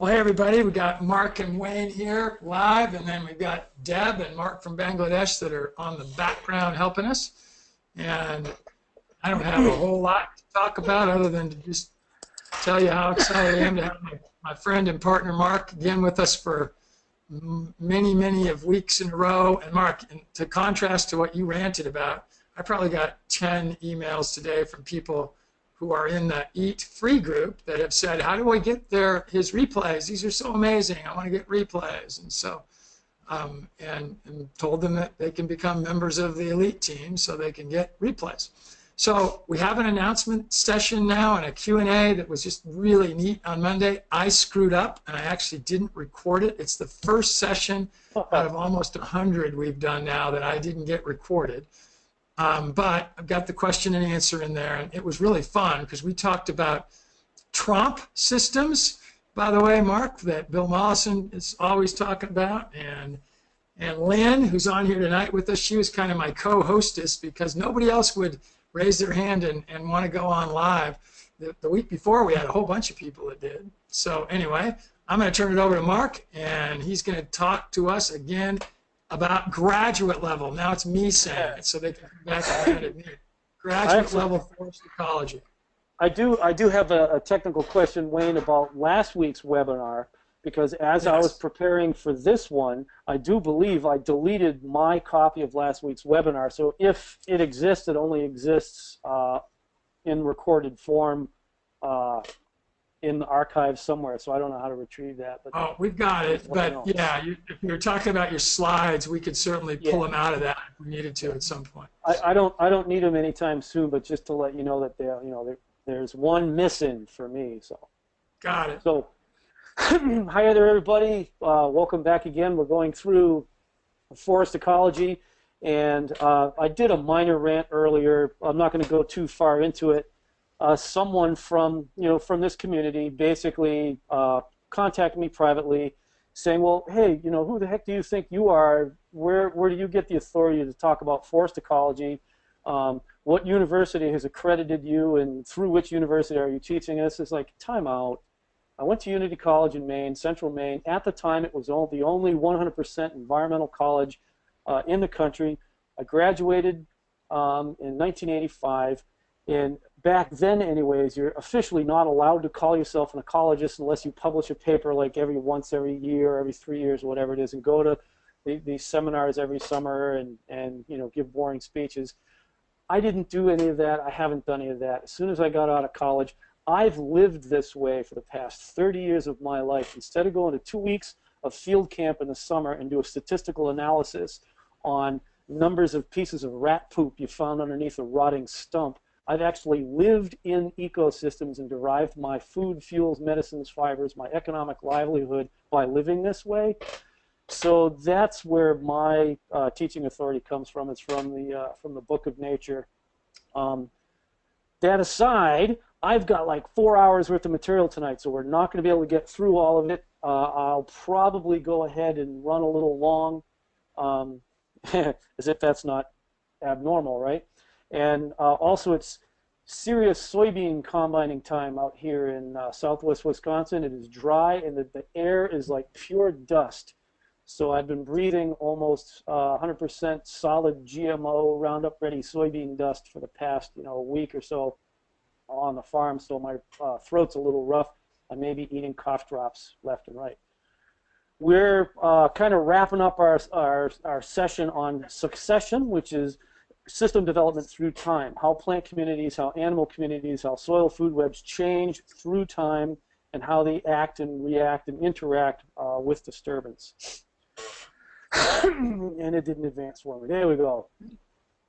Well, hey everybody, we got Mark and Wayne here live, and then we've got Deb and Mark from Bangladesh that are on the background helping us. And I don't have a whole lot to talk about other than to just tell you how excited I am to have my friend and partner Mark again with us for many of weeks in a row. And Mark, to contrast to what you ranted about, I probably got 10 emails today from people who are in the Eat Free group that have said, how do I get his replays? These are so amazing. I want to get replays. And so, and told them that they can become members of the elite team so they can get replays. So we have an announcement session now and a Q&A that was just really neat on Monday. I screwed up and I actually didn't record it. It's the first session out of almost 100 we've done now that I didn't get recorded. But I've got the question and answer in there, and it was really fun because we talked about Trump systems, by the way, Mark, that Bill Mollison is always talking about, and Lynn, who's on here tonight with us, she was kind of my co-hostess because nobody else would raise their hand and want to go on live. The week before, we had a whole bunch of people that did. So anyway, I'm going to turn it over to Mark, and he's going to talk to us again about graduate level. Now it's me saying it, so they can come back and hand at me. Graduate level forced ecology. I do have a technical question, Wayne, about last week's webinar, because as I was preparing for this one, I do believe I deleted my copy of last week's webinar. So if it exists, it only exists in recorded form in the archive somewhere, so I don't know how to retrieve that. But oh, we've got it. But yeah, if you're talking about your slides, we could certainly pull them out of that if we needed to at some point. I don't need them anytime soon, but just to let you know that there's one missing for me. So got it. So hi there, everybody. Welcome back again. We're going through forest ecology, and I did a minor rant earlier. I'm not going to go too far into it. Someone from this community basically contacted me privately, saying, "Well, hey, who the heck do you think you are? Where do you get the authority to talk about forest ecology? What university has accredited you, and through which university are you teaching us?" It's like, time out. I went to Unity College in Maine, Central Maine. At the time, it was the only 100% environmental college in the country. I graduated in 1985. And back then, anyways, you're officially not allowed to call yourself an ecologist unless you publish a paper like every year, every 3 years, whatever it is, and go to these seminars every summer and give boring speeches. I didn't do any of that. I haven't done any of that. As soon as I got out of college, I've lived this way for the past 30 years of my life. Instead of going to 2 weeks of field camp in the summer and do a statistical analysis on numbers of pieces of rat poop you found underneath a rotting stump, I've actually lived in ecosystems and derived my food, fuels, medicines, fibers, my economic livelihood by living this way. So that's where my teaching authority comes from. It's from the Book of Nature. That aside, I've got like 4 hours worth of material tonight, so we're not going to be able to get through all of it. I'll probably go ahead and run a little long, as if that's not abnormal, right? And also, it's serious soybean combining time out here in southwest Wisconsin. It is dry, and the air is like pure dust. So I've been breathing almost 100% solid GMO Roundup-ready soybean dust for the past week or so on the farm. So my throat's a little rough. I may be eating cough drops left and right. We're kind of wrapping up our session on succession, which is system development through time, how plant communities, how animal communities, how soil food webs change through time, and how they act and react and interact with disturbance. And it didn't advance for me. There we go.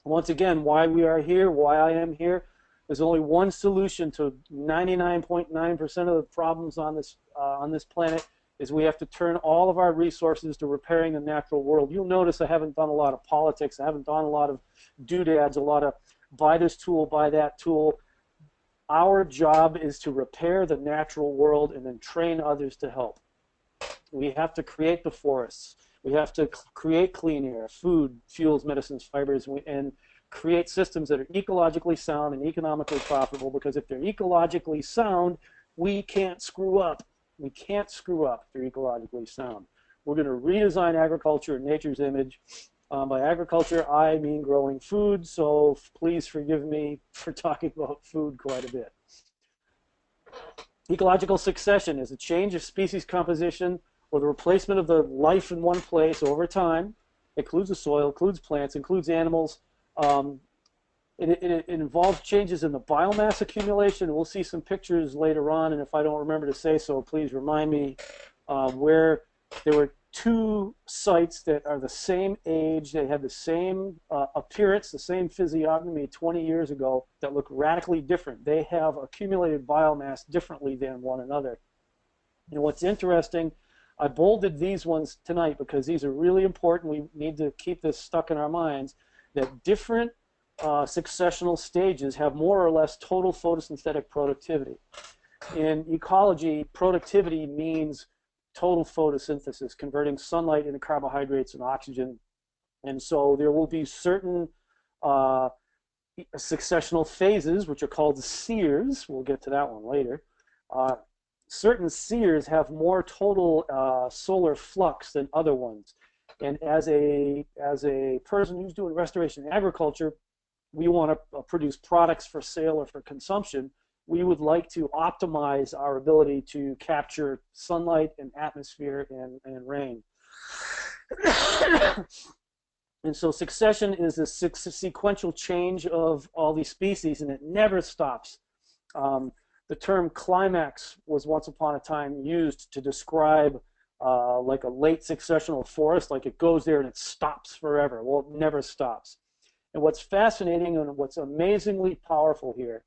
Once again, why we are here, why I am here. There's only one solution to 99.9% of the problems on this planet, is we have to turn all of our resources to repairing the natural world. You'll notice I haven't done a lot of politics. I haven't done a lot of doodads, a lot of buy this tool, buy that tool. Our job is to repair the natural world and then train others to help. We have to create the forests. We have to create clean air, food, fuels, medicines, fibers, and create systems that are ecologically sound and economically profitable, because if they're ecologically sound, we can't screw up. We can't screw up if they're ecologically sound. We're going to redesign agriculture in nature's image. By agriculture, I mean growing food, so please forgive me for talking about food quite a bit. Ecological succession is a change of species composition or the replacement of the life in one place over time. It includes the soil, includes plants, includes animals. It involves changes in the biomass accumulation. We'll see some pictures later on, and if I don't remember to say so, please remind me, where there were two sites that are the same age, they had the same appearance, the same physiognomy 20 years ago that look radically different. They have accumulated biomass differently than one another. And what's interesting, I bolded these ones tonight because these are really important. We need to keep this stuck in our minds, that different successional stages have more or less total photosynthetic productivity. In ecology, productivity means total photosynthesis, converting sunlight into carbohydrates and oxygen. And so there will be certain successional phases, which are called sears. We'll get to that one later. Certain sears have more total solar flux than other ones. And as a person who's doing restoration agriculture, we want to produce products for sale or for consumption. We would like to optimize our ability to capture sunlight and atmosphere and rain. And so succession is a sequential change of all these species, and it never stops. The term climax was once upon a time used to describe like a late successional forest, like it goes there and it stops forever. Well, it never stops. And what's fascinating and what's amazingly powerful here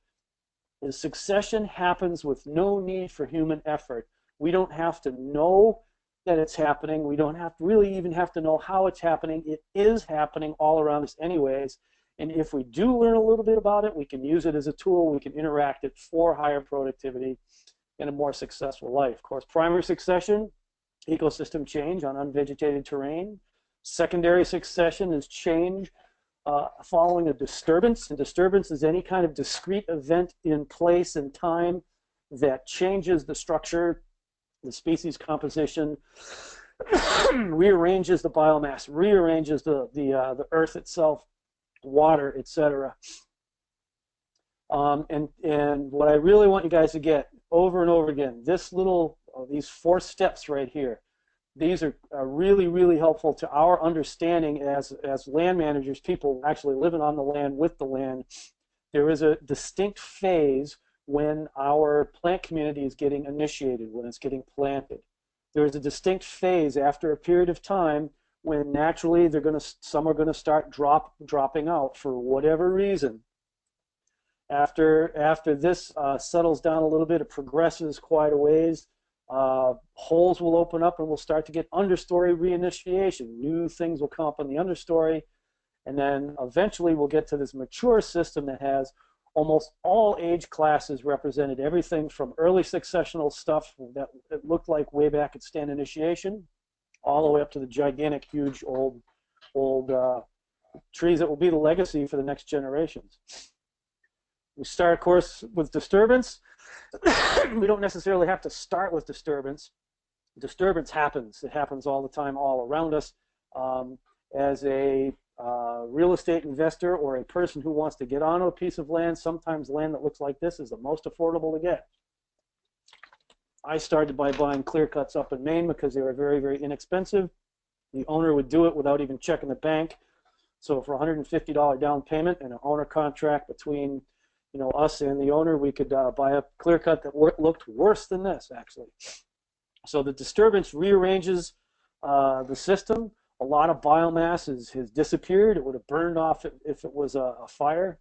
is succession happens with no need for human effort. We don't have to know that it's happening. We don't have to really even have to know how it's happening. It is happening all around us anyways. And if we do learn a little bit about it, we can use it as a tool. We can interact it for higher productivity and a more successful life. Of course, primary succession, ecosystem change on unvegetated terrain. Secondary succession is change following a disturbance. And disturbance is any kind of discrete event in place and time that changes the structure, the species composition, rearranges the biomass, rearranges the earth itself, water, etc. And what I really want you guys to get over and over again, these 4 steps right here, these are really, really helpful to our understanding as land managers, people actually living on the land with the land. There is a distinct phase when our plant community is getting initiated, when it's getting planted. There is a distinct phase after a period of time when naturally some are going to start dropping out for whatever reason. After this settles down a little bit, it progresses quite a ways. Holes will open up and we'll start to get understory reinitiation. New things will come up in the understory, and then eventually we'll get to this mature system that has almost all age classes represented, everything from early successional stuff that it looked like way back at stand initiation, all the way up to the gigantic, huge, old trees that will be the legacy for the next generations. We start, of course, with disturbance. We don't necessarily have to start with disturbance. Disturbance happens. It happens all the time, all around us. As a real estate investor or a person who wants to get onto a piece of land, sometimes land that looks like this is the most affordable to get. I started by buying clear cuts up in Maine because they were very, very inexpensive. The owner would do it without even checking the bank. So for $150 down payment and an owner contract between us and the owner, we could buy a clear cut that looked worse than this, actually. So the disturbance rearranges the system. A lot of biomass has disappeared. It would have burned off if it was a fire.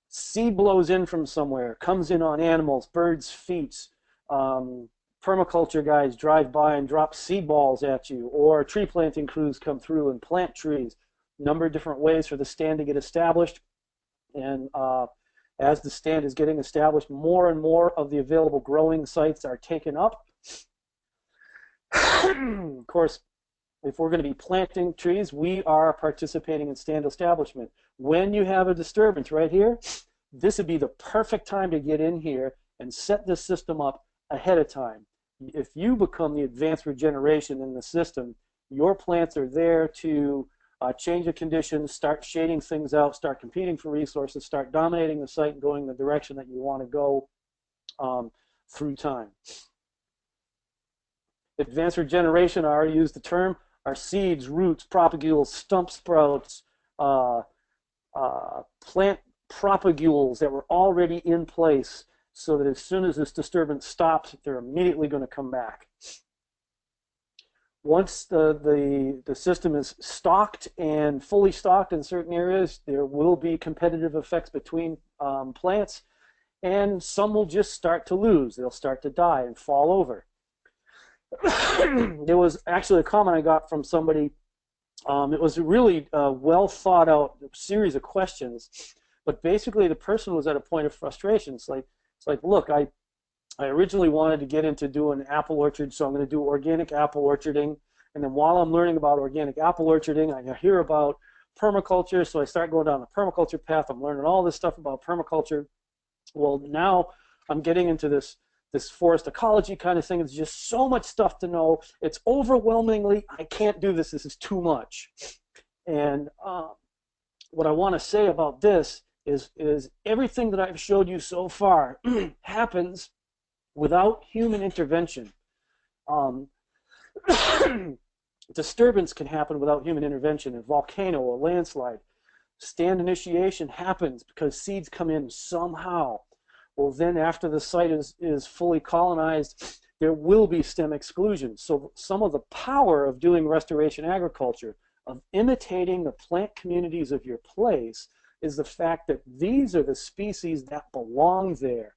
Seed blows in from somewhere, comes in on animals, birds' feet. Permaculture guys drive by and drop seed balls at you, or tree planting crews come through and plant trees. A number of different ways for the stand to get established. And as the stand is getting established, more and more of the available growing sites are taken up. Of course, if we're going to be planting trees, we are participating in stand establishment. When you have a disturbance right here, this would be the perfect time to get in here and set this system up ahead of time. If you become the advanced regeneration in the system, your plants are there to change the conditions, start shading things out, start competing for resources, start dominating the site and going the direction that you want to go through time. Advanced regeneration, I already used the term, are seeds, roots, propagules, stump sprouts, plant propagules that were already in place so that as soon as this disturbance stops, they're immediately going to come back. Once the system is stocked and fully stocked in certain areas, there will be competitive effects between plants, and some will just start to lose. They'll start to die and fall over. There was actually a comment I got from somebody. It was a really well thought out series of questions, but basically the person was at a point of frustration. It's like, look, I originally wanted to get into doing apple orchard, so I'm going to do organic apple orcharding. And then while I'm learning about organic apple orcharding, I hear about permaculture, so I start going down the permaculture path. I'm learning all this stuff about permaculture. Well, now I'm getting into this forest ecology kind of thing. It's just so much stuff to know. It's overwhelmingly, I can't do this. This is too much. And what I want to say about this is everything that I've showed you so far happens without human intervention. Disturbance can happen without human intervention. A volcano, a landslide. Stand initiation happens because seeds come in somehow. Well, then after the site is fully colonized, there will be stem exclusion. So some of the power of doing restoration agriculture, of imitating the plant communities of your place, is the fact that these are the species that belong there.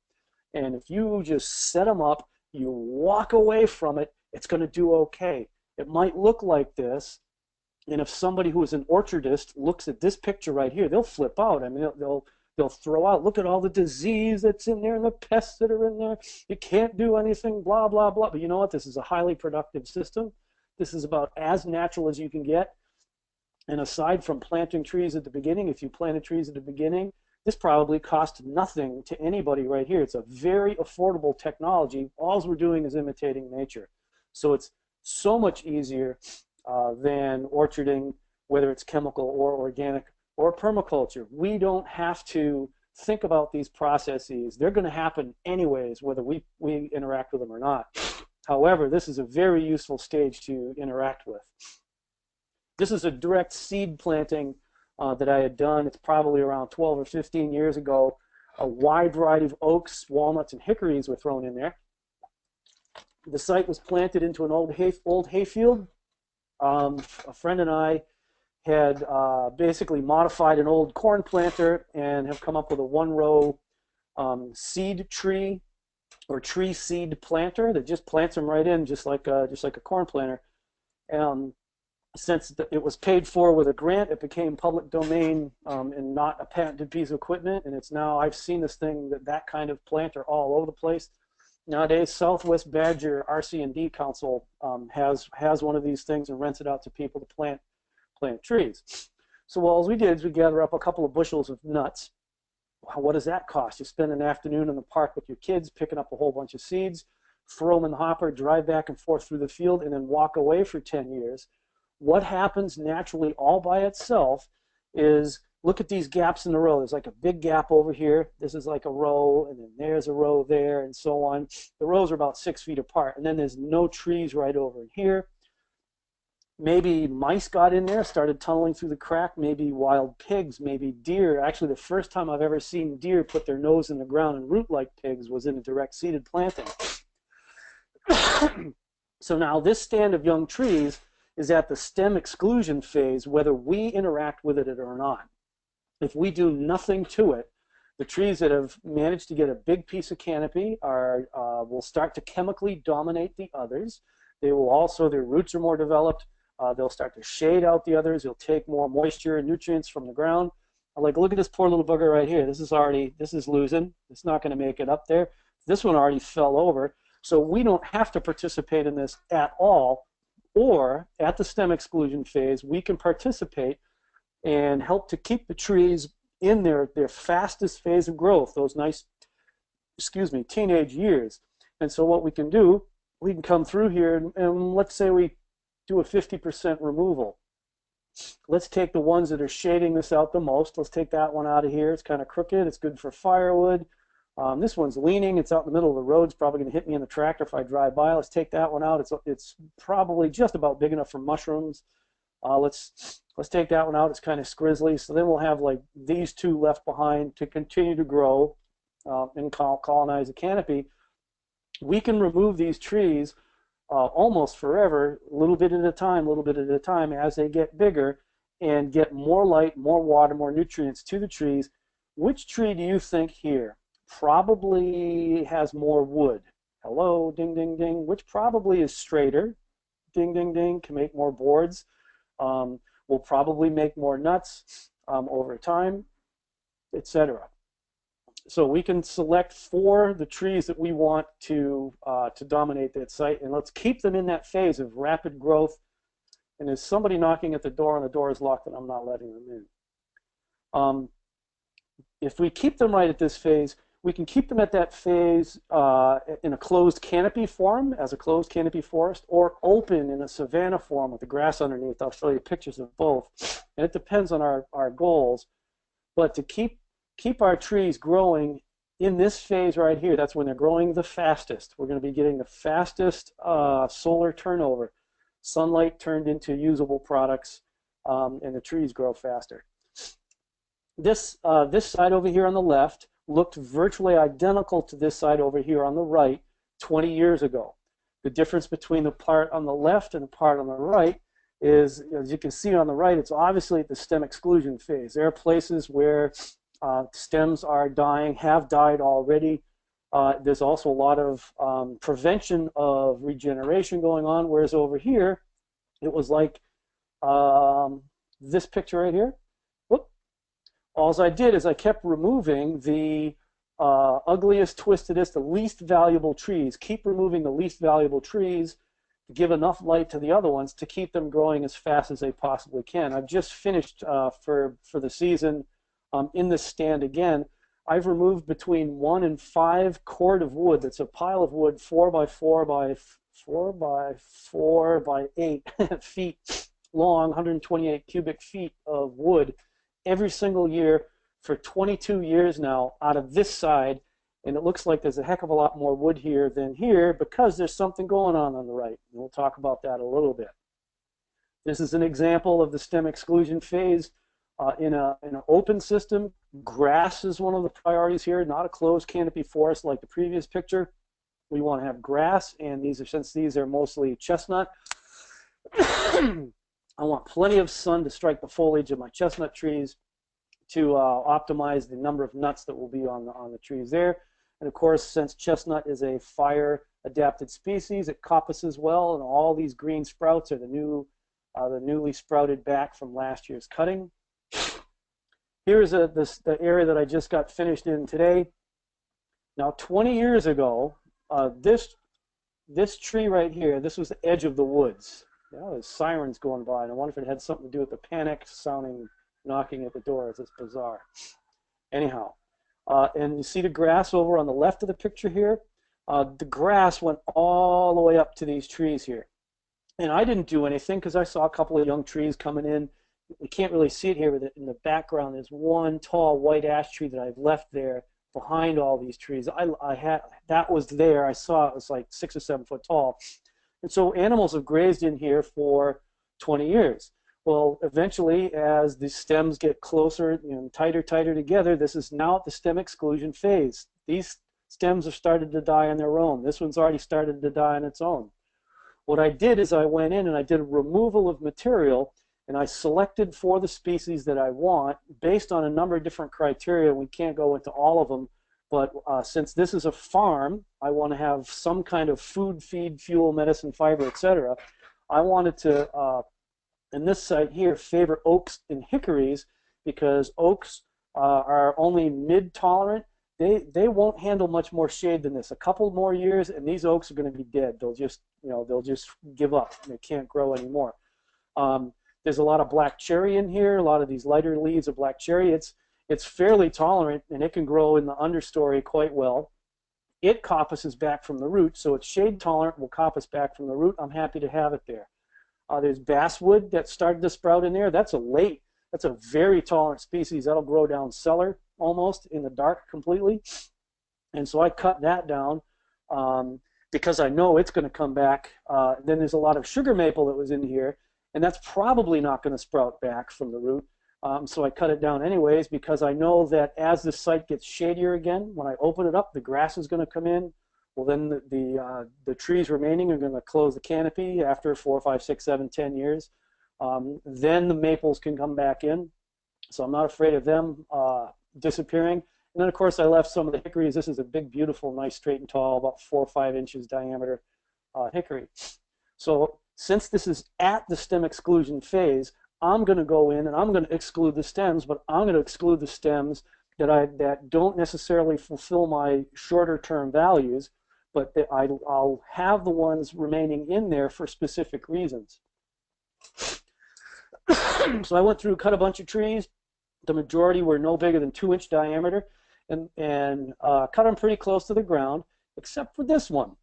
And if you just set them up, you walk away from it, it's going to do okay. It might look like this, and if somebody who is an orchardist looks at this picture right here, they'll flip out. I mean, they'll throw out, look at all the disease that's in there and the pests that are in there. You can't do anything, blah, blah, blah. But you know what? This is a highly productive system. This is about as natural as you can get. And aside from planting trees at the beginning, if you planted trees at the beginning, this probably cost nothing to anybody right here. It's a very affordable technology. All we're doing is imitating nature. So it's so much easier than orcharding, whether it's chemical or organic or permaculture. We don't have to think about these processes. They're going to happen anyways, whether we interact with them or not. However, this is a very useful stage to interact with. This is a direct seed planting that I had done. It's probably around 12 or 15 years ago. A wide variety of oaks, walnuts, and hickories were thrown in there. The site was planted into an old hayfield. A friend and I had basically modified an old corn planter and have come up with a one-row seed tree or tree seed planter that just plants them right in, just like a corn planter. Since it was paid for with a grant, it became public domain and not a patented piece of equipment. And it's now, I've seen this thing, that kind of planter all over the place. Nowadays, Southwest Badger RC&D Council has one of these things and rents it out to people to plant trees. So all we did is we gather up a couple of bushels of nuts. What does that cost? You spend an afternoon in the park with your kids picking up a whole bunch of seeds, throw them in the hopper, drive back and forth through the field, and then walk away for 10 years. What happens naturally all by itself is, look at these gaps in the row. There's like a big gap over here. This is like a row, and then there's a row there, and so on. The rows are about 6 feet apart, and then there's no trees right over here. Maybe mice got in there, started tunneling through the crack, maybe wild pigs, maybe deer. Actually, the first time I've ever seen deer put their nose in the ground and root like pigs was in a direct seeded planting. So now this stand of young trees is at the stem exclusion phase, whether we interact with it or not. If we do nothing to it, the trees that have managed to get a big piece of canopy will start to chemically dominate the others. They will also, their roots are more developed. They'll start to shade out the others. They'll take more moisture and nutrients from the ground. Like, look at this poor little bugger right here. This is losing. It's not going to make it up there. This one already fell over. So we don't have to participate in this at all. Or at the stem exclusion phase, we can participate and help to keep the trees in their fastest phase of growth, those nice, teenage years. And so what we can do, we can come through here and let's say we do a 50% removal. Let's take the ones that are shading this out the most. Let's take that one out of here. It's kind of crooked. It's good for firewood. This one's leaning. It's out in the middle of the road. It's probably going to hit me in the tractor if I drive by. Let's take that one out. It's probably just about big enough for mushrooms. Let's take that one out. It's kind of scrizzly. So then we'll have like these two left behind to continue to grow and colonize the canopy. We can remove these trees almost forever, a little bit at a time, as they get bigger and get more light, more water, more nutrients to the trees. Which tree do you think here probably has more wood? Hello, ding, ding, ding. Which probably is straighter? Ding, ding, ding. Can make more boards. Will probably make more nuts over time, etc. So we can select for the trees that we want to dominate that site, and let's keep them in that phase of rapid growth. And there's somebody knocking at the door, and the door is locked, and I'm not letting them in. If we keep them right at this phase, we can keep them at that phase in a closed canopy form, as a closed canopy forest, or open in a savanna form with the grass underneath. I'll show you pictures of both. And it depends on our goals. But to keep our trees growing in this phase right here, that's when they're growing the fastest. We're going to be getting the fastest solar turnover. Sunlight turned into usable products, and the trees grow faster. This side over here on the left looked virtually identical to this side over here on the right 20 years ago. The difference between the part on the left and the part on the right is, as you can see on the right, it's obviously at the stem exclusion phase. There are places where stems are dying, have died already. There's also a lot of prevention of regeneration going on, whereas over here, it was like this picture right here. All I did is I kept removing the ugliest, twistedest, the least valuable trees. Keep removing the least valuable trees to give enough light to the other ones to keep them growing as fast as they possibly can. I've just finished for the season in this stand again. I've removed between 1 and 5 cord of wood. That's a pile of wood 4 by 4 by 4 by 4 by 8 feet long, 128 cubic feet of wood every single year for 22 years now out of this side, and it looks like there's a heck of a lot more wood here than here because there's something going on the right. And we'll talk about that a little bit. This is an example of the stem exclusion phase in an open system. Grass is one of the priorities here, not a closed canopy forest like the previous picture. We want to have grass, and since these are mostly chestnut, I want plenty of sun to strike the foliage of my chestnut trees to optimize the number of nuts that will be on the trees there. And of course, since chestnut is a fire-adapted species, it coppices well, and all these green sprouts are the newly sprouted back from last year's cutting. Here's the area that I just got finished in today. Now, 20 years ago, this tree right here, this was the edge of the woods. There's sirens going by, and I wonder if it had something to do with the panic-sounding knocking at the doors. It's bizarre. Anyhow, and you see the grass over on the left of the picture here? The grass went all the way up to these trees here. And I didn't do anything because I saw a couple of young trees coming in. You can't really see it here, but in the background there's one tall white ash tree that I've left there behind all these trees. That was there. I saw it was like 6 or 7 foot tall. And so animals have grazed in here for 20 years. Well, eventually, as the stems get closer and tighter together, this is now at the stem exclusion phase. These stems have started to die on their own. This one's already started to die on its own. What I did is I went in and I did a removal of material, and I selected for the species that I want based on a number of different criteria. We can't go into all of them. But since this is a farm, I want to have some kind of food, feed, fuel, medicine, fiber, etc. I wanted to, in this site here, favor oaks and hickories because oaks are only mid-tolerant. They won't handle much more shade than this. A couple more years, and these oaks are going to be dead. They'll just give up. They can't grow anymore. There's a lot of black cherry in here. A lot of these lighter leaves of black cherry. It's fairly tolerant, and it can grow in the understory quite well. It coppices back from the root, so it's shade tolerant, will coppice back from the root. I'm happy to have it there. There's basswood that started to sprout in there. That's a very tolerant species. That'll grow down cellar almost in the dark completely. And so I cut that down because I know it's going to come back. Then there's a lot of sugar maple that was in here, and that's probably not going to sprout back from the root. So I cut it down anyways because I know that as the site gets shadier again, when I open it up, the grass is going to come in. Well, then the trees remaining are going to close the canopy after 4, 5, 6, 7, 10 years. Then the maples can come back in. So I'm not afraid of them disappearing. And then, of course, I left some of the hickories. This is a big, beautiful, nice, straight and tall, about 4 or 5 inches diameter hickory. So since this is at the stem exclusion phase, I'm going to go in and I'm going to exclude the stems, but I'm going to exclude the stems that don't necessarily fulfill my shorter term values, but that I'll have the ones remaining in there for specific reasons. So I went through, cut a bunch of trees. The majority were no bigger than 2-inch diameter, and cut them pretty close to the ground, except for this one.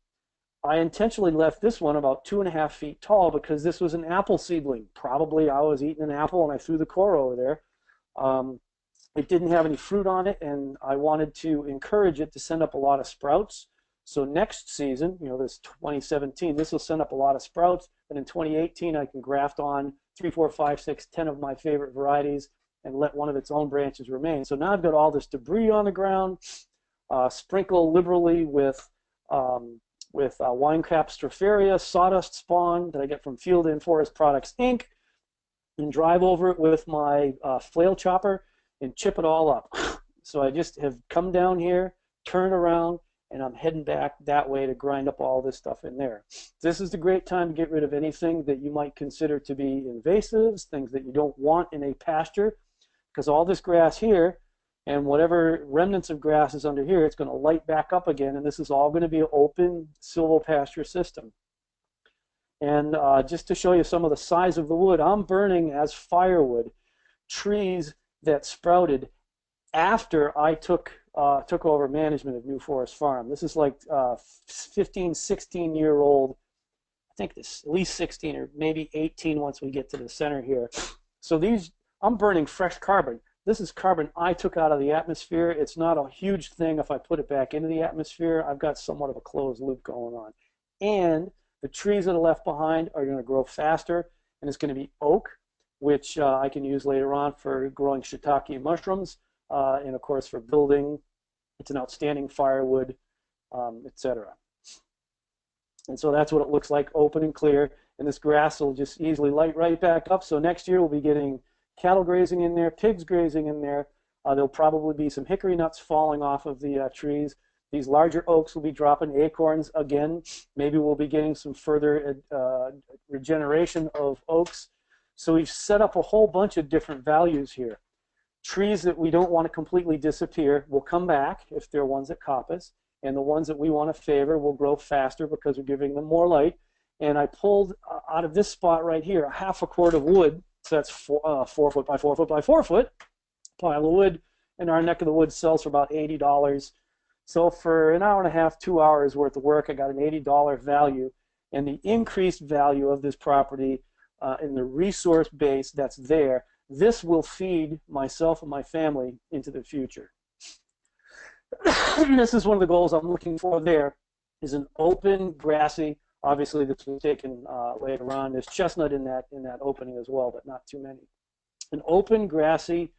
I intentionally left this one about 2.5 feet tall because this was an apple seedling. Probably I was eating an apple and I threw the core over there. It didn't have any fruit on it, and I wanted to encourage it to send up a lot of sprouts. So next season, this 2017, this will send up a lot of sprouts, and in 2018 I can graft on 3, 4, 5, 6, 10 of my favorite varieties and let one of its own branches remain. So now I've got all this debris on the ground, sprinkle liberally with Winecap stropharia, sawdust spawn that I get from Field and Forest Products, Inc., and drive over it with my flail chopper and chip it all up. So I just have come down here, turn around, and I'm heading back that way to grind up all this stuff in there. This is the great time to get rid of anything that you might consider to be invasives, things that you don't want in a pasture, because all this grass here and whatever remnants of grass is under here, it's going to light back up again, and this is all going to be an open silvopasture system. And just to show you some of the size of the wood, I'm burning as firewood trees that sprouted after I took over management of New Forest Farm. This is like 15, 16-year-old, I think this at least 16 or maybe 18 once we get to the center here. So these, I'm burning fresh carbon. This is carbon I took out of the atmosphere. It's not a huge thing if I put it back into the atmosphere. I've got somewhat of a closed loop going on. And the trees that are left behind are going to grow faster, and it's going to be oak, which I can use later on for growing shiitake mushrooms, and of course for building. It's an outstanding firewood, etc. And so that's what it looks like, open and clear. And this grass will just easily light right back up. So next year we'll be getting cattle grazing in there, pigs grazing in there. There'll probably be some hickory nuts falling off of the trees. These larger oaks will be dropping acorns again. Maybe we'll be getting some further regeneration of oaks. So we've set up a whole bunch of different values here. Trees that we don't want to completely disappear will come back if they're ones that coppice, and the ones that we want to favor will grow faster because we're giving them more light. And I pulled out of this spot right here a half a cord of wood, so that's 4 foot by 4 foot by 4 foot pile of wood, and our neck of the woods sells for about $80. So for an hour and a half, 2 hours worth of work, I got an $80 value, and the increased value of this property in the resource base that's there, this will feed myself and my family into the future. This is one of the goals I'm looking for there, is an open, grassy, obviously this was taken later on, there's chestnut in that opening as well, but not too many. An open, grassy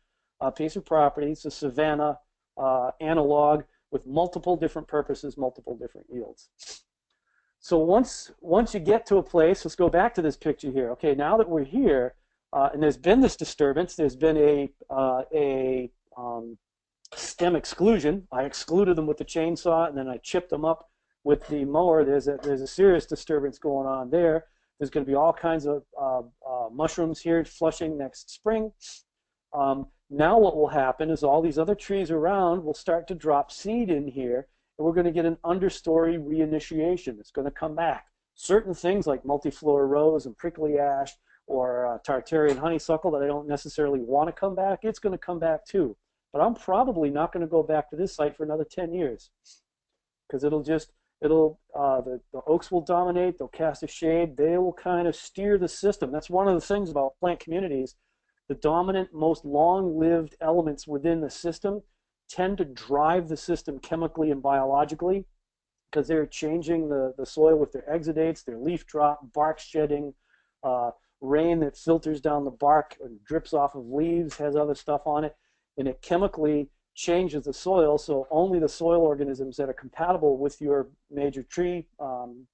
piece of property, it's a savanna analog with multiple different purposes, multiple different yields. So once you get to a place, let's go back to this picture here. Okay, now that we're here, and there's been this disturbance, there's been a stem exclusion. I excluded them with the chainsaw, and then I chipped them up with the mower. There's a serious disturbance going on there. There's going to be all kinds of mushrooms here flushing next spring. Now what will happen is all these other trees around will start to drop seed in here, and we're going to get an understory reinitiation. It's going to come back. Certain things like multiflora rose and prickly ash or Tartarian honeysuckle that I don't necessarily want to come back, it's going to come back too. But I'm probably not going to go back to this site for another 10 years. because the oaks will dominate, they'll cast a shade, they will kind of steer the system. That's one of the things about plant communities. The dominant, most long-lived elements within the system tend to drive the system chemically and biologically, because they're changing the soil with their exudates, their leaf drop, bark shedding, rain that filters down the bark and drips off of leaves, has other stuff on it, and it chemically changes the soil, so only the soil organisms that are compatible with your major tree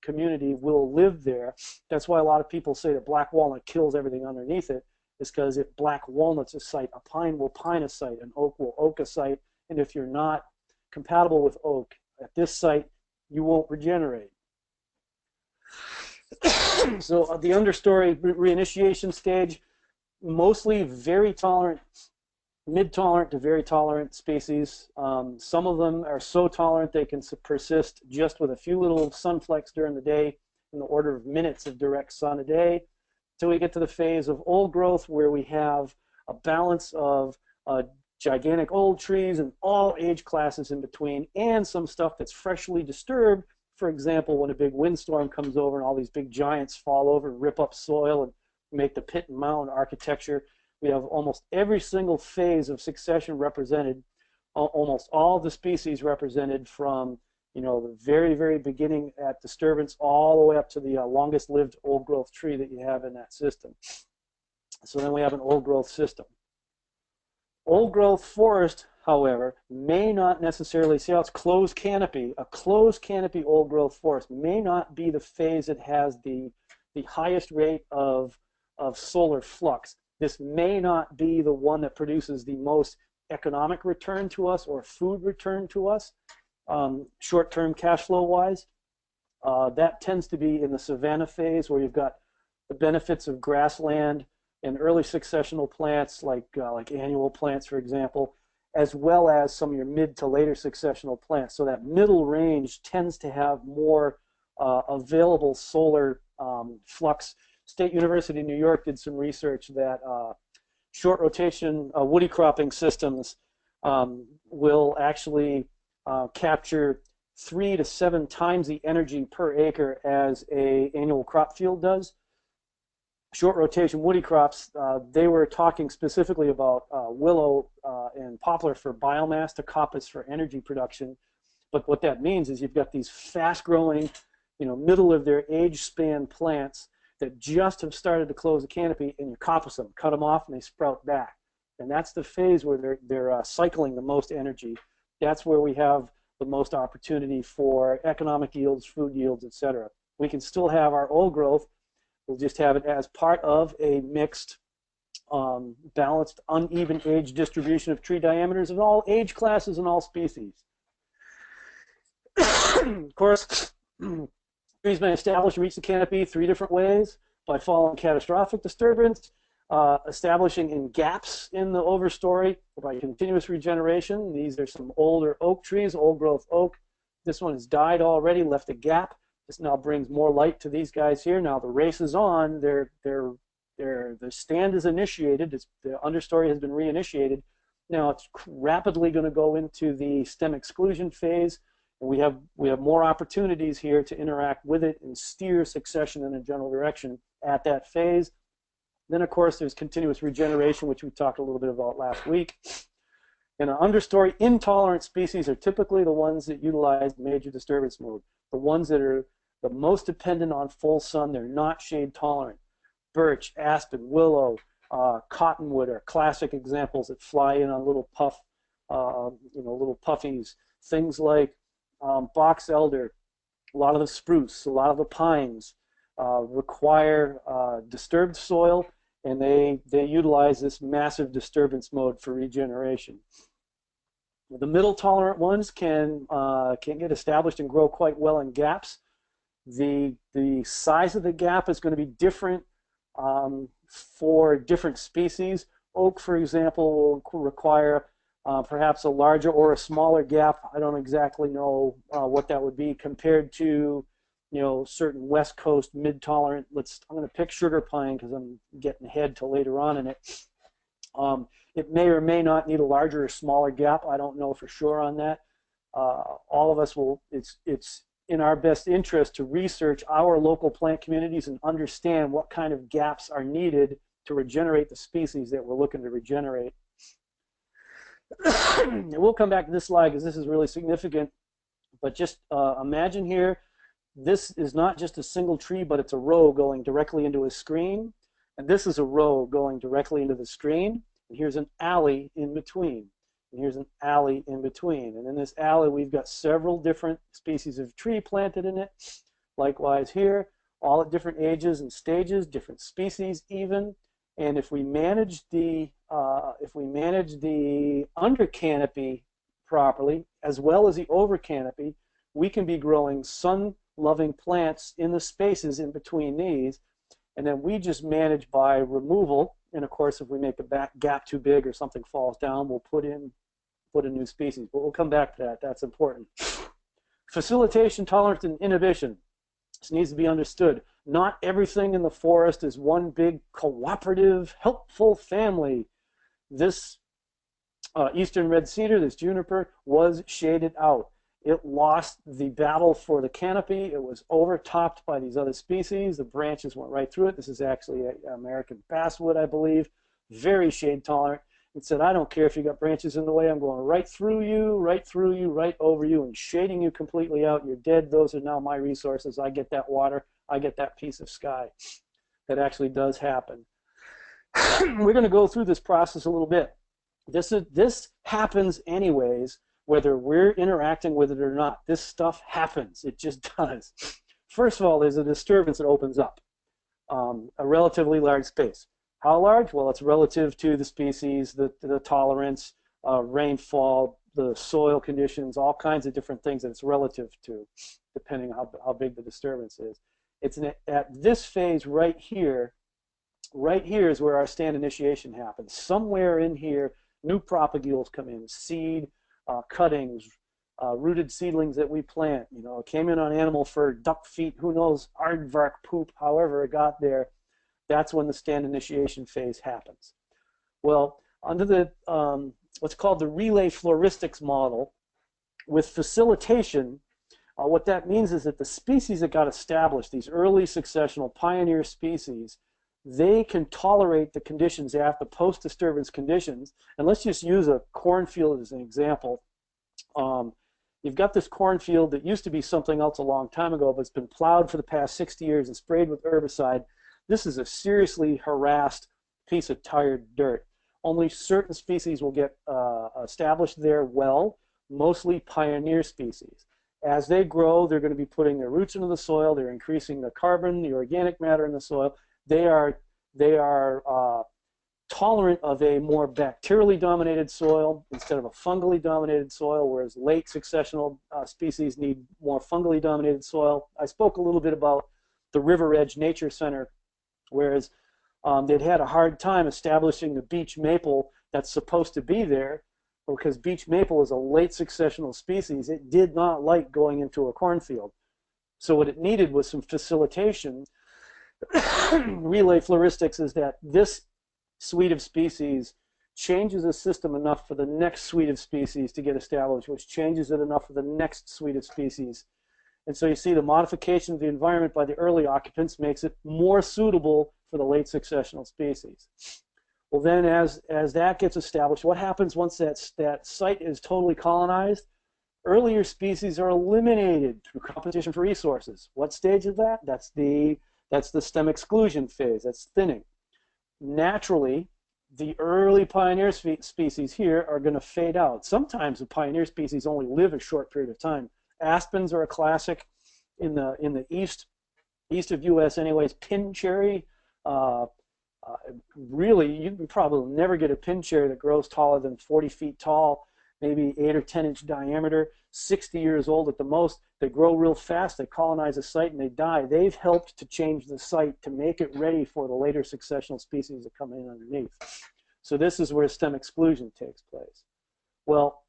community will live there. That's why a lot of people say that black walnut kills everything underneath it, is because if black walnut's a site, a pine will pine a site, an oak will oak a site, and if you're not compatible with oak at this site, you won't regenerate. So the understory reinitiation stage, mostly very tolerant, mid-tolerant to very tolerant species. Some of them are so tolerant they can persist just with a few little sunflecks during the day, in the order of minutes of direct sun a day, until we get to the phase of old growth, where we have a balance of gigantic old trees and all age classes in between, and some stuff that's freshly disturbed. For example, when a big windstorm comes over and all these big giants fall over and rip up soil and make the pit and mound architecture, we have almost every single phase of succession represented, almost all the species represented, from the very, very beginning at disturbance all the way up to the longest lived old growth tree that you have in that system. So then we have an old growth system. Old growth forest, however, may not necessarily, see how it's closed canopy, a closed canopy old growth forest may not be the phase that has the highest rate of solar flux. This may not be the one that produces the most economic return to us or food return to us, short-term cash flow wise. That tends to be in the savanna phase, where you've got the benefits of grassland and early successional plants like annual plants, for example, as well as some of your mid to later successional plants. So that middle range tends to have more available solar flux. State University of New York did some research that short rotation woody cropping systems will actually capture 3 to 7 times the energy per acre as an annual crop field does. Short rotation woody crops, they were talking specifically about willow and poplar for biomass, to coppice for energy production. But what that means is you've got these fast-growing, middle of their age span plants that just have started to close the canopy, and you coppice them, cut them off, and they sprout back. And that's the phase where they're cycling the most energy. That's where we have the most opportunity for economic yields, food yields, etc. We can still have our old growth. We'll just have it as part of a mixed, balanced, uneven age distribution of tree diameters of all age classes and all species. Of course, trees may establish and reach the canopy 3 different ways: by following catastrophic disturbance, establishing in gaps in the overstory, or by continuous regeneration. These are some older oak trees, old growth oak. This one has died already, left a gap. This now brings more light to these guys here. Now the race is on. The stand is initiated. The understory has been reinitiated. Now it's rapidly going to go into the stem exclusion phase, and we have more opportunities here to interact with it and steer succession in a general direction at that phase. Then, of course, there's continuous regeneration, which we talked a little bit about last week. In an understory, intolerant species are typically the ones that utilize major disturbance mode, the ones that are the most dependent on full sun. They're not shade tolerant. Birch, aspen, willow, cottonwood are classic examples that fly in on little little puffies. Things like box elder, a lot of the spruce, a lot of the pines require disturbed soil, and they utilize this massive disturbance mode for regeneration. The middle tolerant ones can get established and grow quite well in gaps. The size of the gap is going to be different for different species. Oak, for example, will require perhaps a larger or a smaller gap. I don't exactly know what that would be compared to certain West Coast mid-tolerant. I'm going to pick sugar pine because I'm getting ahead to later on in it. It may or may not need a larger or smaller gap. I don't know for sure on that. all of us will, it's in our best interest to research our local plant communities and understand what kind of gaps are needed to regenerate the species that we're looking to regenerate. And we'll come back to this slide because this is really significant, but just imagine here, this is not just a single tree, but it's a row going directly into a screen, and this is a row going directly into the screen, and here's an alley in between. And here's an alley in between. And in this alley, we've got several different species of tree planted in it. Likewise here, all at different ages and stages, different species even. And if we manage the under canopy properly, as well as the over canopy, we can be growing sun-loving plants in the spaces in between these. And then we just manage by removal. And of course, if we make the gap too big or something falls down, we'll put in new species. But we'll come back to that. That's important. Facilitation, tolerance, and inhibition. This needs to be understood. Not everything in the forest is one big cooperative, helpful family. This eastern red cedar, this juniper, was shaded out. It lost the battle for the canopy. It was overtopped by these other species. The branches went right through it. This is actually an American basswood, I believe. Very shade tolerant. It said, I don't care if you got branches in the way. I'm going right through you, right over you, and shading you completely out. You're dead. Those are now my resources. I get that water. I get that piece of sky. That actually does happen. We're going to go through this process a little bit. This happens anyways, whether we're interacting with it or not. This stuff happens. It just does. First of all, there's a disturbance that opens up a relatively large space. How large? Well, it's relative to the species, the tolerance, rainfall, the soil conditions, all kinds of different things that it's relative to, depending on how big the disturbance is. It's at this phase right here is where our stand initiation happens. Somewhere in here, new propagules come in, seed, cuttings, rooted seedlings that we plant. You know, it came in on animal fur, duck feet, who knows, aardvark poop, however it got there. That's when the stand initiation phase happens. Well, under the what's called the relay floristics model, with facilitation, what that means is that the species that got established, these early successional pioneer species, they can tolerate the conditions after post-disturbance conditions. And let's just use a cornfield as an example. You've got this cornfield that used to be something else a long time ago, but it's been plowed for the past 60 years and sprayed with herbicide. This is a seriously harassed piece of tired dirt. Only certain species will get established there well, mostly pioneer species. As they grow, they're going to be putting their roots into the soil. They're increasing the carbon, the organic matter in the soil. They are tolerant of a more bacterially dominated soil instead of a fungally dominated soil, whereas late successional species need more fungally dominated soil. I spoke a little bit about the River Edge Nature Center, whereas they'd had a hard time establishing the beech maple that's supposed to be there, because beech maple is a late successional species. It did not like going into a cornfield. So what it needed was some facilitation. Relay floristics is that this suite of species changes the system enough for the next suite of species to get established, which changes it enough for the next suite of species. And so you see the modification of the environment by the early occupants makes it more suitable for the late successional species. Well, then as that gets established, what happens once that site is totally colonized? Earlier species are eliminated through competition for resources. What stage is that? That's the stem exclusion phase. That's thinning. Naturally, the early pioneer species here are going to fade out. Sometimes the pioneer species only live a short period of time. Aspens are a classic in the east of U.S. anyways. Pin cherry, really, you can probably never get a pin cherry that grows taller than 40 feet tall, maybe 8 or 10-inch diameter, 60 years old at the most. They grow real fast, they colonize a site, and they die. They've helped to change the site to make it ready for the later successional species that come in underneath. So this is where stem exclusion takes place. Well,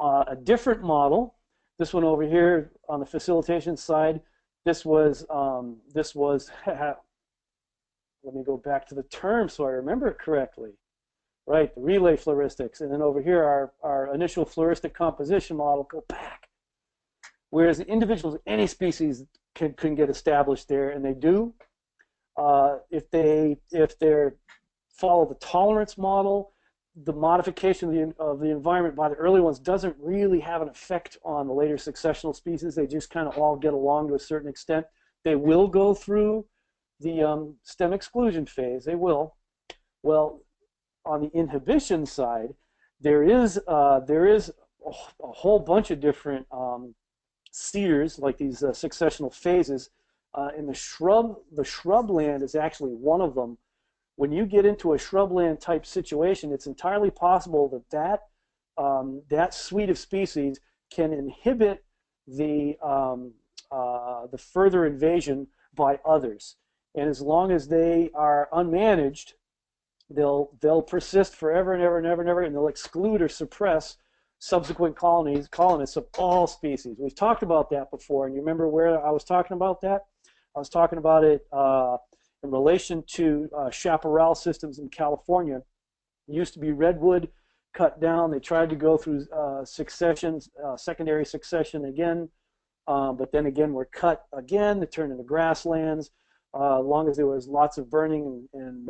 a different model, this one over here on the facilitation side, this was let me go back to the term so I remember it correctly. right? The relay floristics. And then over here, our initial floristic composition model go back. Whereas the individuals of any species can get established there, and they do. If they follow the tolerance model, the modification of the environment by the early ones doesn't really have an effect on the later successional species. They just kind of all get along to a certain extent. They will go through the stem exclusion phase. They will. Well, on the inhibition side, there is a whole bunch of different sears, like these successional phases. In the shrubland is actually one of them. When you get into a shrubland type situation, it's entirely possible that suite of species can inhibit the further invasion by others. And as long as they are unmanaged, they'll persist forever and ever and ever and ever, and they'll exclude or suppress subsequent colonists of all species. We've talked about that before, and you remember where I was talking about that? I was talking about it in relation to chaparral systems in California. It used to be redwood, cut down. They tried to go through secondary succession again, but then again were cut again. They turned into grasslands. As long as there was lots of burning and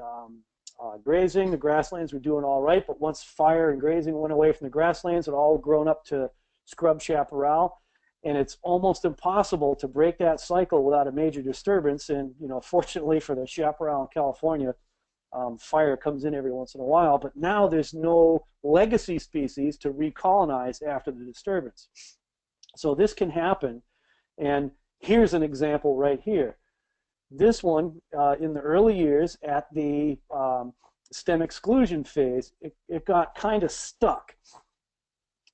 grazing, the grasslands were doing all right. But once fire and grazing went away from the grasslands, it all grown up to scrub chaparral. And it's almost impossible to break that cycle without a major disturbance. And fortunately for the chaparral in California, fire comes in every once in a while. But now there's no legacy species to recolonize after the disturbance. So this can happen. And here's an example right here. This one, in the early years at the stem exclusion phase, it got kind of stuck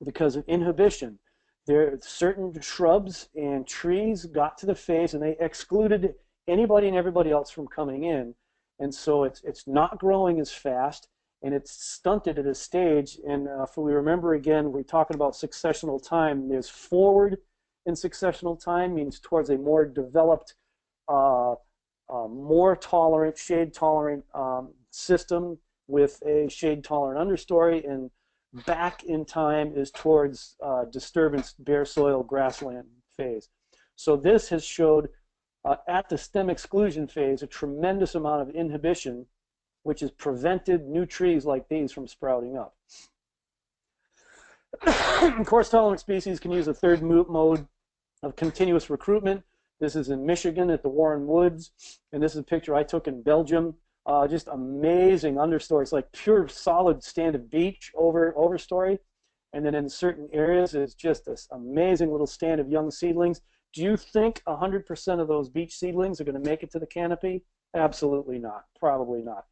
because of inhibition. There, certain shrubs and trees got to the phase and they excluded anybody and everybody else from coming in. And so it's not growing as fast, and it's stunted at a stage. And if we remember again, we're talking about successional time. There's forward in successional time, means towards a more developed, more tolerant, shade-tolerant system with a shade-tolerant understory, and back in time is towards disturbance, bare soil, grassland phase. So this has showed at the stem exclusion phase a tremendous amount of inhibition, which has prevented new trees like these from sprouting up. Coarse tolerant species can use a third mode of continuous recruitment. This is in Michigan at the Warren Woods, and this is a picture I took in Belgium. Just amazing understory. It's like pure solid stand of beech overstory. And then in certain areas, it's just this amazing little stand of young seedlings. Do you think 100% of those beech seedlings are going to make it to the canopy? Absolutely not. Probably not.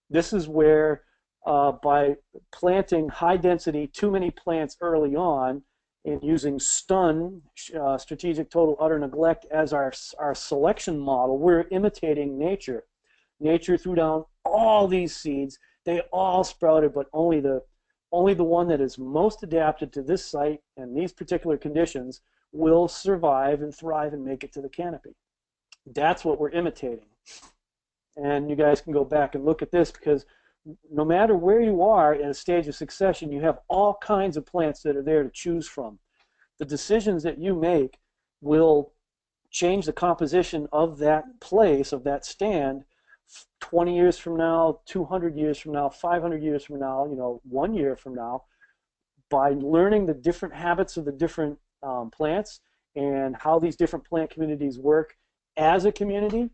This is where by planting high density, too many plants early on, and using stun, strategic total utter neglect, as our selection model, we're imitating nature. Nature threw down all these seeds. They all sprouted, but only the one that is most adapted to this site and these particular conditions will survive and thrive and make it to the canopy. That's what we're imitating. And you guys can go back and look at this, because no matter where you are in a stage of succession, you have all kinds of plants that are there to choose from. The decisions that you make will change the composition of that place, of that stand, 20 years from now, 200 years from now, 500 years from now, 1 year from now, by learning the different habits of the different plants and how these different plant communities work as a community.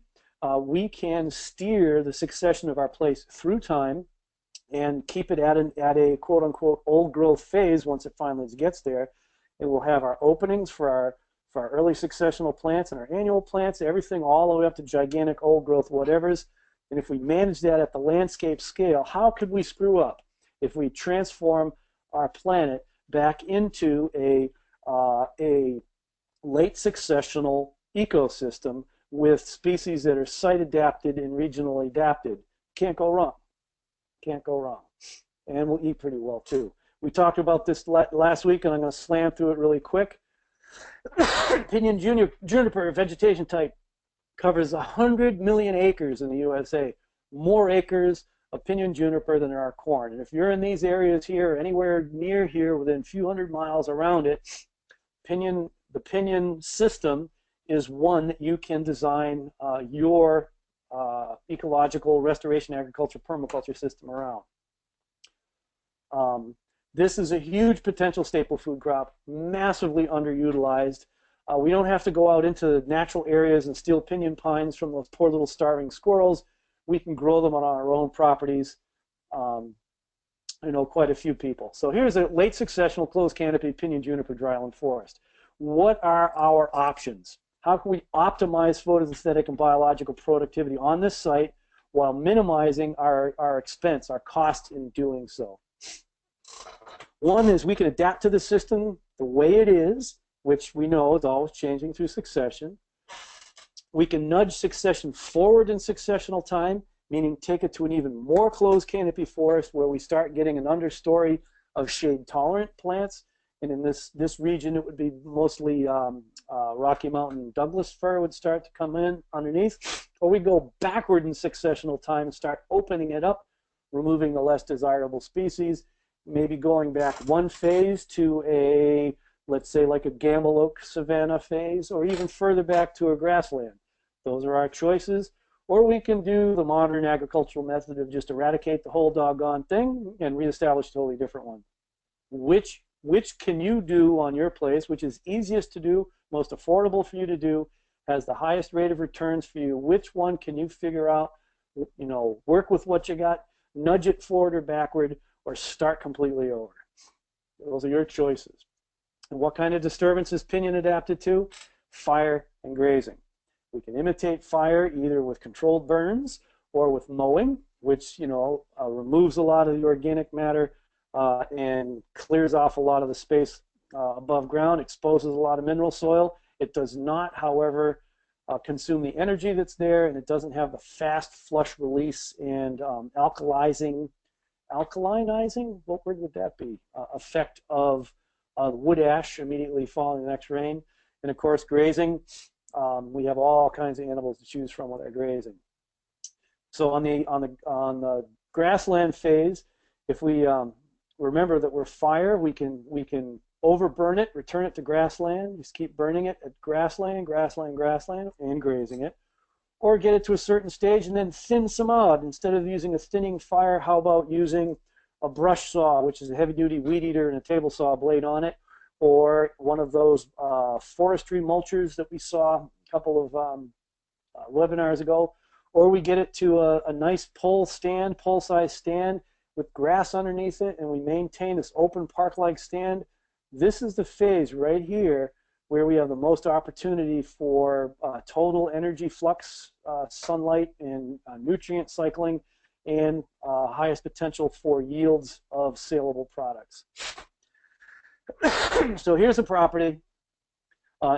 We can steer the succession of our place through time and keep it at a quote-unquote old growth phase once it finally gets there. And we'll have our openings for our early successional plants and our annual plants, everything all the way up to gigantic old growth whatevers. And if we manage that at the landscape scale, how could we screw up if we transform our planet back into a late successional ecosystem with species that are site adapted and regionally adapted? Can't go wrong. Can't go wrong. And we'll eat pretty well too. We talked about this last week, and I'm going to slam through it really quick. Pinyon juniper vegetation type covers 100 million acres in the USA. More acres, of pinyon juniper than there are corn. And if you're in these areas here, anywhere near here, within a few hundred miles around it, the pinyon system is one that you can design your ecological restoration agriculture permaculture system around. This is a huge potential staple food crop, massively underutilized. We don't have to go out into natural areas and steal pinyon pines from those poor little starving squirrels. We can grow them on our own properties. I know quite a few people. So here's a late successional closed canopy pinyon juniper dryland forest. What are our options? How can we optimize photosynthetic and biological productivity on this site while minimizing our expense, our cost in doing so? One is we can adapt to the system the way it is, which we know is always changing through succession. We can nudge succession forward in successional time, meaning take it to an even more closed canopy forest where we start getting an understory of shade-tolerant plants. And in this region, it would be mostly Rocky Mountain Douglas fir would start to come in underneath. Or we go backward in successional time and start opening it up, removing the less desirable species, maybe going back one phase to a, let's say, like a gamble oak savanna phase, or even further back to a grassland. Those are our choices. Or we can do the modern agricultural method of just eradicate the whole doggone thing and reestablish a totally different one. Which can you do on your place, which is easiest to do, most affordable for you to do, has the highest rate of returns for you? Which one can you figure out, you know, work with what you got, nudge it forward or backward, or start completely over? Those are your choices. And what kind of disturbance is pinyon adapted to? Fire and grazing. We can imitate fire either with controlled burns or with mowing, which, you know, removes a lot of the organic matter and clears off a lot of the space above ground, exposes a lot of mineral soil. It does not, however, consume the energy that's there, and it doesn't have the fast flush release and alkalinizing, what word would that be, effect of wood ash immediately following the next rain. And of course, grazing, we have all kinds of animals to choose from with our grazing. So on the grassland phase, if we remember that we're fire, we can overburn it, return it to grassland, just keep burning it at grassland, and grazing it. Or get it to a certain stage and then thin some out. Instead of using a thinning fire, how about using a brush saw, which is a heavy-duty weed eater and a table saw blade on it, or one of those forestry mulchers that we saw a couple of webinars ago, or we get it to a nice pole-size stand with grass underneath it, and we maintain this open park-like stand. This is the phase right here where we have the most opportunity for total energy flux, sunlight, and nutrient cycling, and highest potential for yields of saleable products. So here's a property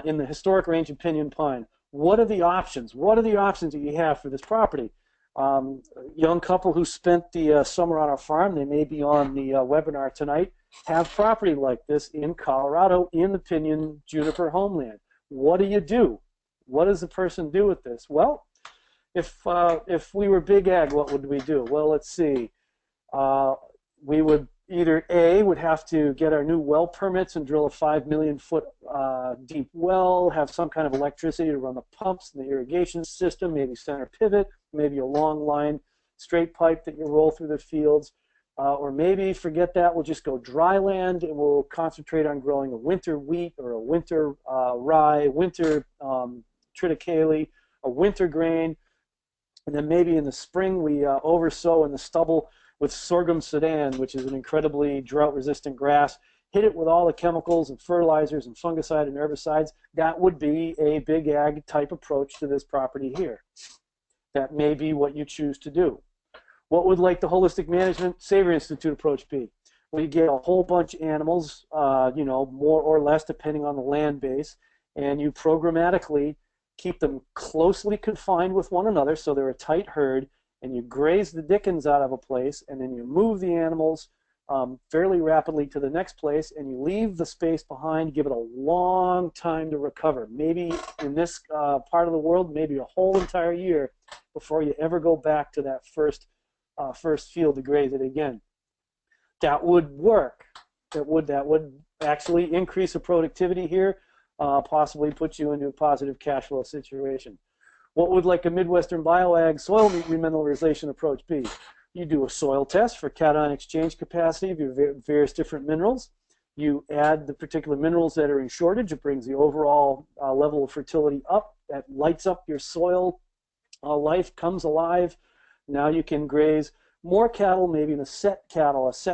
in the historic range of pinyon pine. What are the options? What are the options that you have for this property? Young couple who spent the summer on our farm, they may be on the webinar tonight, have property like this in Colorado in the pinyon juniper homeland. What do you do? What does the person do with this? Well, if we were big ag, what would we do? Well, let's see. We would either would have to get our new well permits and drill a 5 million foot deep well, have some kind of electricity to run the pumps and the irrigation system, maybe center pivot, maybe a long line straight pipe that you roll through the fields, or maybe forget that, we'll just go dry land and we'll concentrate on growing a winter wheat or a winter rye, winter triticale, a winter grain, and then maybe in the spring we oversow in the stubble with sorghum sudan, which is an incredibly drought-resistant grass. Hit it with all the chemicals and fertilizers and fungicide and herbicides. That would be a big ag type approach to this property here. That may be what you choose to do. What would like the Holistic Management Savory Institute approach be? We get a whole bunch of animals, you know, more or less depending on the land base, and you programmatically keep them closely confined with one another so they're a tight herd, and you graze the dickens out of a place, and then you move the animals fairly rapidly to the next place, and you leave the space behind, give it a long time to recover. Maybe in this part of the world, maybe a whole entire year before you ever go back to that first first field to graze it again. That would work. That would actually increase the productivity here, possibly put you into a positive cash flow situation. What would like a Midwestern bioag soil remineralization approach be? You do a soil test for cation exchange capacity of your various different minerals. You add the particular minerals that are in shortage. It brings the overall level of fertility up. That lights up your soil. Life comes alive. Now you can graze more cattle, maybe in a set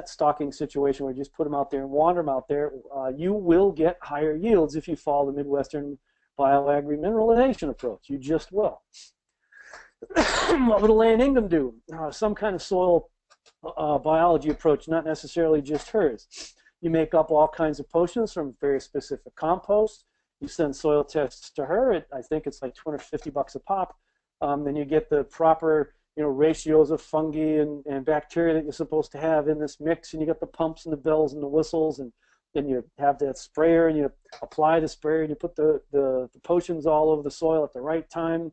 stocking situation where you just put them out there and wander them out there. You will get higher yields if you follow the Midwestern bioag remineralization approach. You just will. What would Elaine Ingham do? Some kind of soil biology approach, not necessarily just hers. You make up all kinds of potions from very specific compost. You send soil tests to her. I think it's like $250 a pop. Then you get the proper ratios of fungi and bacteria that you're supposed to have in this mix, and you got the pumps and the bells and the whistles, and then you have that sprayer, and you apply the sprayer, and you put the potions all over the soil at the right time.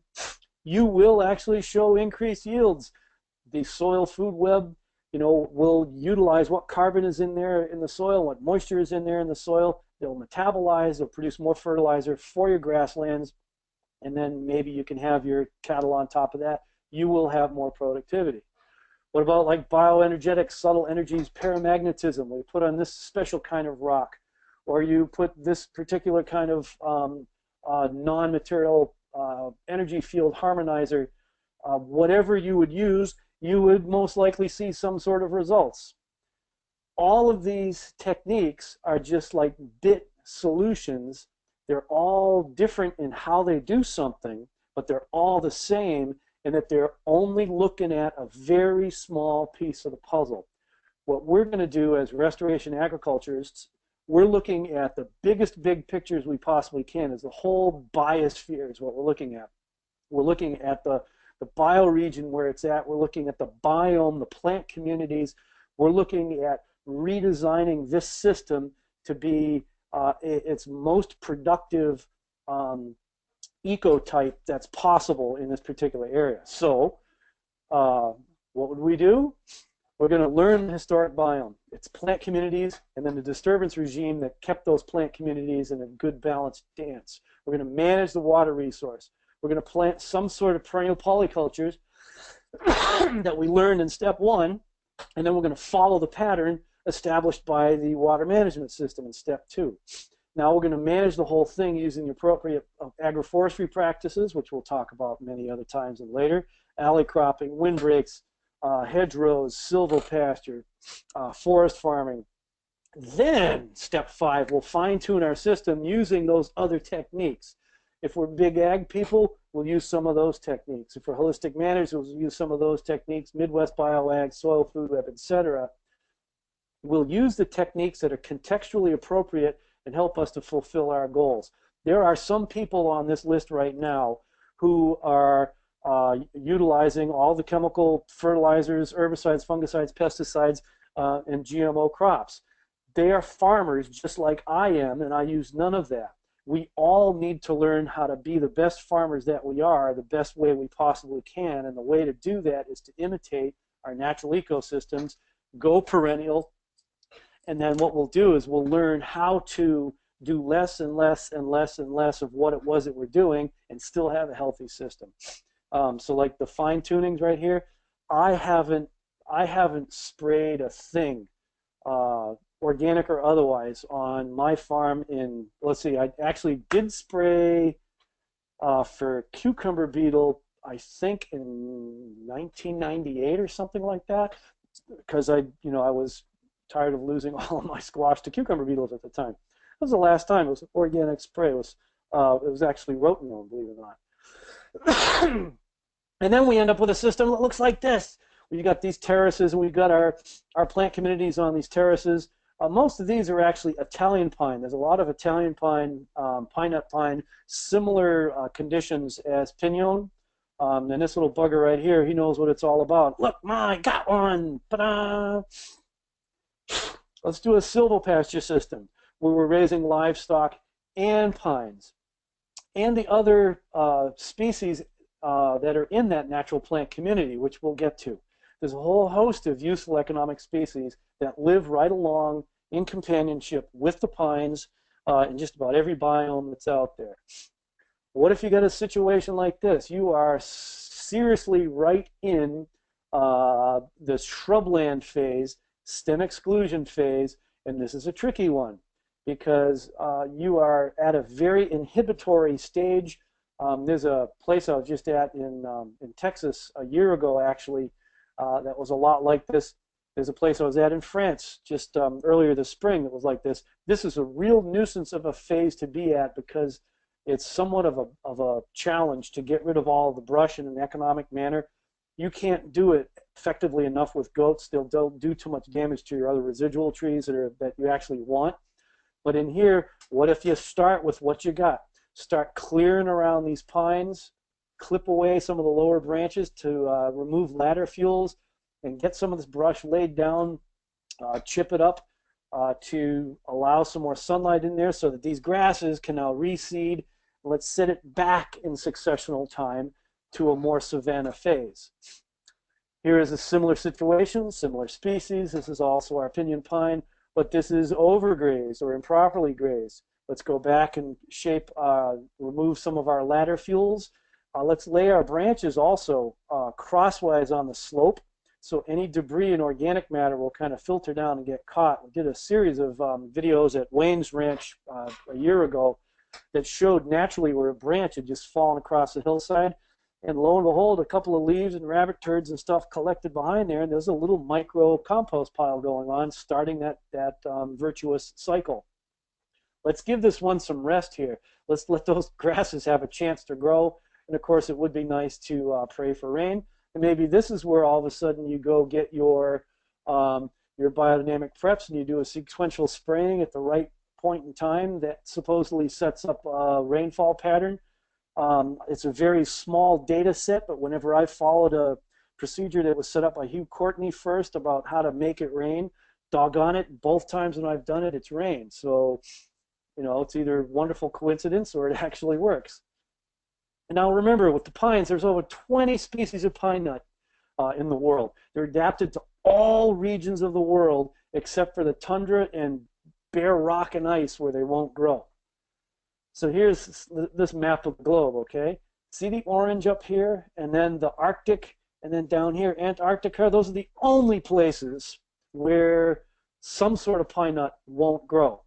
You will actually show increased yields. The soil food web, will utilize what carbon is in there in the soil, what moisture is in there in the soil. They'll metabolize, they'll produce more fertilizer for your grasslands, and then maybe you can have your cattle on top of that. You will have more productivity. What about like bioenergetics, subtle energies, paramagnetism, where you put on this special kind of rock, or you put this particular kind of non-material energy field harmonizer, whatever you would use, you would most likely see some sort of results. All of these techniques are just like bit solutions. They're all different in how they do something, but they're all the same, and that they're only looking at a very small piece of the puzzle. What we're going to do as restoration agriculturists, we're looking at the biggest big pictures we possibly can. Is the whole biosphere is what we're looking at. We're looking at the bioregion where it's at. We're looking at the biome, the plant communities. We're looking at redesigning this system to be its most productive ecotype that's possible in this particular area. So what would we do? We're going to learn the historic biome, its plant communities, and then the disturbance regime that kept those plant communities in a good balanced dance. We're going to manage the water resource. We're going to plant some sort of perennial polycultures that we learned in step one, and then we're going to follow the pattern established by the water management system in step two. Now we're going to manage the whole thing using the appropriate agroforestry practices, which we'll talk about many other times and later, alley cropping, windbreaks, hedgerows, silvopasture, forest farming. Then, step five, we'll fine-tune our system using those other techniques. If we're big ag people, we'll use some of those techniques. If we're holistic managers, we'll use some of those techniques, Midwest bioag, soil food web, etc. We'll use the techniques that are contextually appropriate and help us to fulfill our goals. There are some people on this list right now who are utilizing all the chemical fertilizers, herbicides, fungicides, pesticides, and GMO crops. They are farmers just like I am, and I use none of that. We all need to learn how to be the best farmers that we are, the best way we possibly can, and the way to do that is to imitate our natural ecosystems, go perennial, and then what we'll do is we'll learn how to do less and less and less and less of what it was that we're doing and still have a healthy system. So like the fine tunings right here, I haven't sprayed a thing, organic or otherwise, on my farm in, let's see, I actually did spray for cucumber beetle, I think in 1998 or something like that, because I was tired of losing all of my squash to cucumber beetles at the time. That was the last time. It was organic spray. It was actually rotenone, believe it or not. And then we end up with a system that looks like this. We've got these terraces, and we've got our plant communities on these terraces. Most of these are actually Italian pine. There's a lot of Italian pine, pine nut pine, similar conditions as pinon. And this little bugger right here, he knows what it's all about. Look, I got one. Ta-da! Let's do a silvopasture system where we're raising livestock and pines and the other species that are in that natural plant community, which we'll get to. There's a whole host of useful economic species that live right along in companionship with the pines in just about every biome that's out there. What if you got a situation like this? You are seriously right in the shrubland phase, stem exclusion phase, and this is a tricky one because you are at a very inhibitory stage. There's a place I was just at in Texas a year ago, actually, that was a lot like this. There's a place I was at in France just earlier this spring that was like this. This is a real nuisance of a phase to be at because it's somewhat of a challenge to get rid of all the brush in an economic manner. You can't do it effectively enough with goats. They'll do too much damage to your other residual trees that you actually want. But in here, what if you start with what you got? Start clearing around these pines, clip away some of the lower branches to remove ladder fuels, and get some of this brush laid down, chip it up to allow some more sunlight in there so that these grasses can now reseed. Let's set it back in successional time to a more savanna phase. Here is a similar situation, similar species. This is also our pinyon pine, but this is overgrazed or improperly grazed. Let's go back and remove some of our ladder fuels. Let's lay our branches also crosswise on the slope, so any debris and organic matter will kind of filter down and get caught. We did a series of videos at Wayne's Ranch a year ago that showed naturally where a branch had just fallen across the hillside, and lo and behold, a couple of leaves and rabbit turds and stuff collected behind there, and there's a little micro compost pile going on, starting that virtuous cycle. Let's give this one some rest here. Let's let those grasses have a chance to grow, and of course it would be nice to pray for rain. And maybe this is where all of a sudden you go get your biodynamic preps and you do a sequential spraying at the right point in time that supposedly sets up a rainfall pattern. It's a very small data set, but whenever I followed a procedure that was set up by Hugh Courtney first about how to make it rain, doggone it, both times when I've done it, it's rained. So, you know, it's either wonderful coincidence or it actually works. And now remember, with the pines, there's over 20 species of pine nut in the world. They're adapted to all regions of the world except for the tundra and bare rock and ice where they won't grow. So here's this map of the globe, okay? See the orange up here, and then the Arctic, and then down here, Antarctica. Those are the only places where some sort of pine nut won't grow.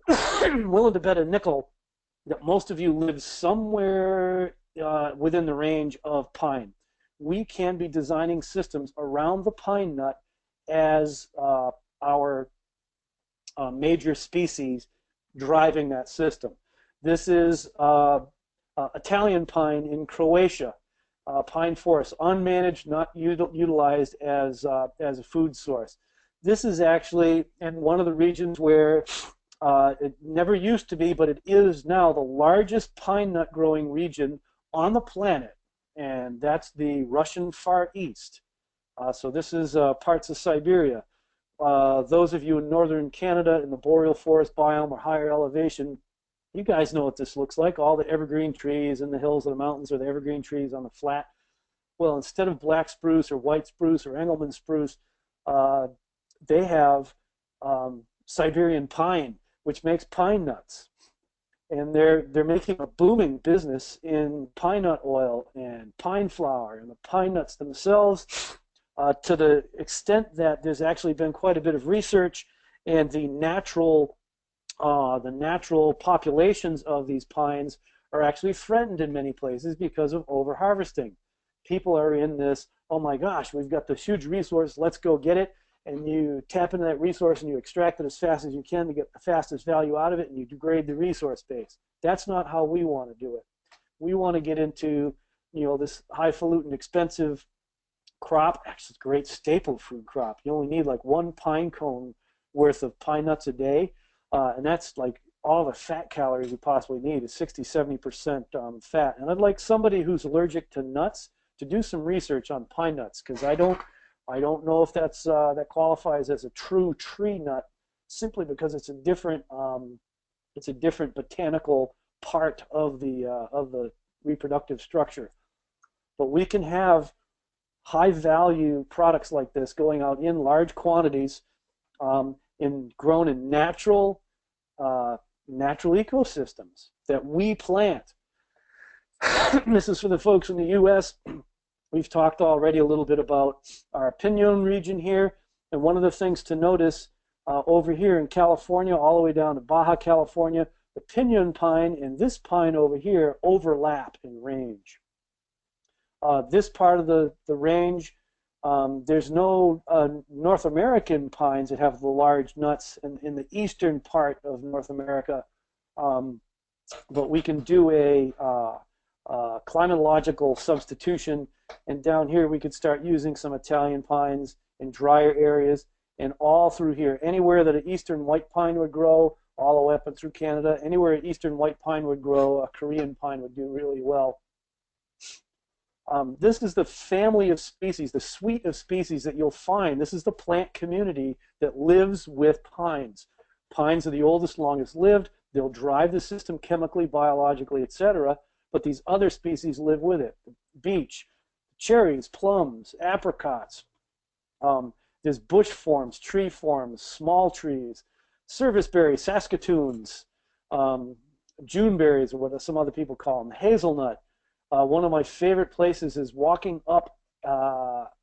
I'm willing to bet a nickel that most of you live somewhere within the range of pine. We can be designing systems around the pine nut as our major species driving that system. This is Italian pine in Croatia, pine forest, unmanaged, not utilized as a food source. This is actually in one of the regions where it never used to be, but it is now the largest pine nut growing region on the planet, and that's the Russian Far East. So this is parts of Siberia. Those of you in northern Canada in the boreal forest biome or higher elevation, you guys know what this looks like. All the evergreen trees in the hills of the mountains or the evergreen trees on the flat. Well, instead of black spruce or white spruce or Engelmann spruce, they have Siberian pine, which makes pine nuts. And they're making a booming business in pine nut oil and pine flour and the pine nuts themselves, to the extent that there's actually been quite a bit of research, and the natural populations of these pines are actually threatened in many places because of overharvesting. People are in this, oh my gosh, we've got this huge resource, let's go get it. And you tap into that resource and you extract it as fast as you can to get the fastest value out of it, and you degrade the resource base. That's not how we want to do it. We want to get into, you know, this highfalutin, expensive crop. Actually, it's a great staple food crop. You only need like one pine cone worth of pine nuts a day, and that's like all the fat calories you possibly need is 60–70% fat. And I'd like somebody who's allergic to nuts to do some research on pine nuts, because I don't know if that qualifies as a true tree nut, simply because it's a different botanical part of the reproductive structure. But we can have high-value products like this going out in large quantities, grown in natural ecosystems that we plant. This is for the folks in the U.S. We've talked already a little bit about our Pinon region here, and one of the things to notice over here in California, all the way down to Baja California, the Pinon pine and this pine over here overlap in range. This part of the range, there's no North American pines that have the large nuts in the eastern part of North America, but we can do a climatological substitution, and down here we could start using some Italian pines in drier areas, and all through here, anywhere that an eastern white pine would grow, all the way up and through Canada, anywhere an eastern white pine would grow, a Korean pine would do really well. This is the family of species, the suite of species that you'll find. This is the plant community that lives with pines. Pines are the oldest, longest lived. They'll drive the system chemically, biologically, etc. But these other species live with it. Beech, cherries, plums, apricots. There's bush forms, tree forms, small trees, serviceberry, saskatoons, Juneberries, or what some other people call them, hazelnut. One of my favorite places is walking up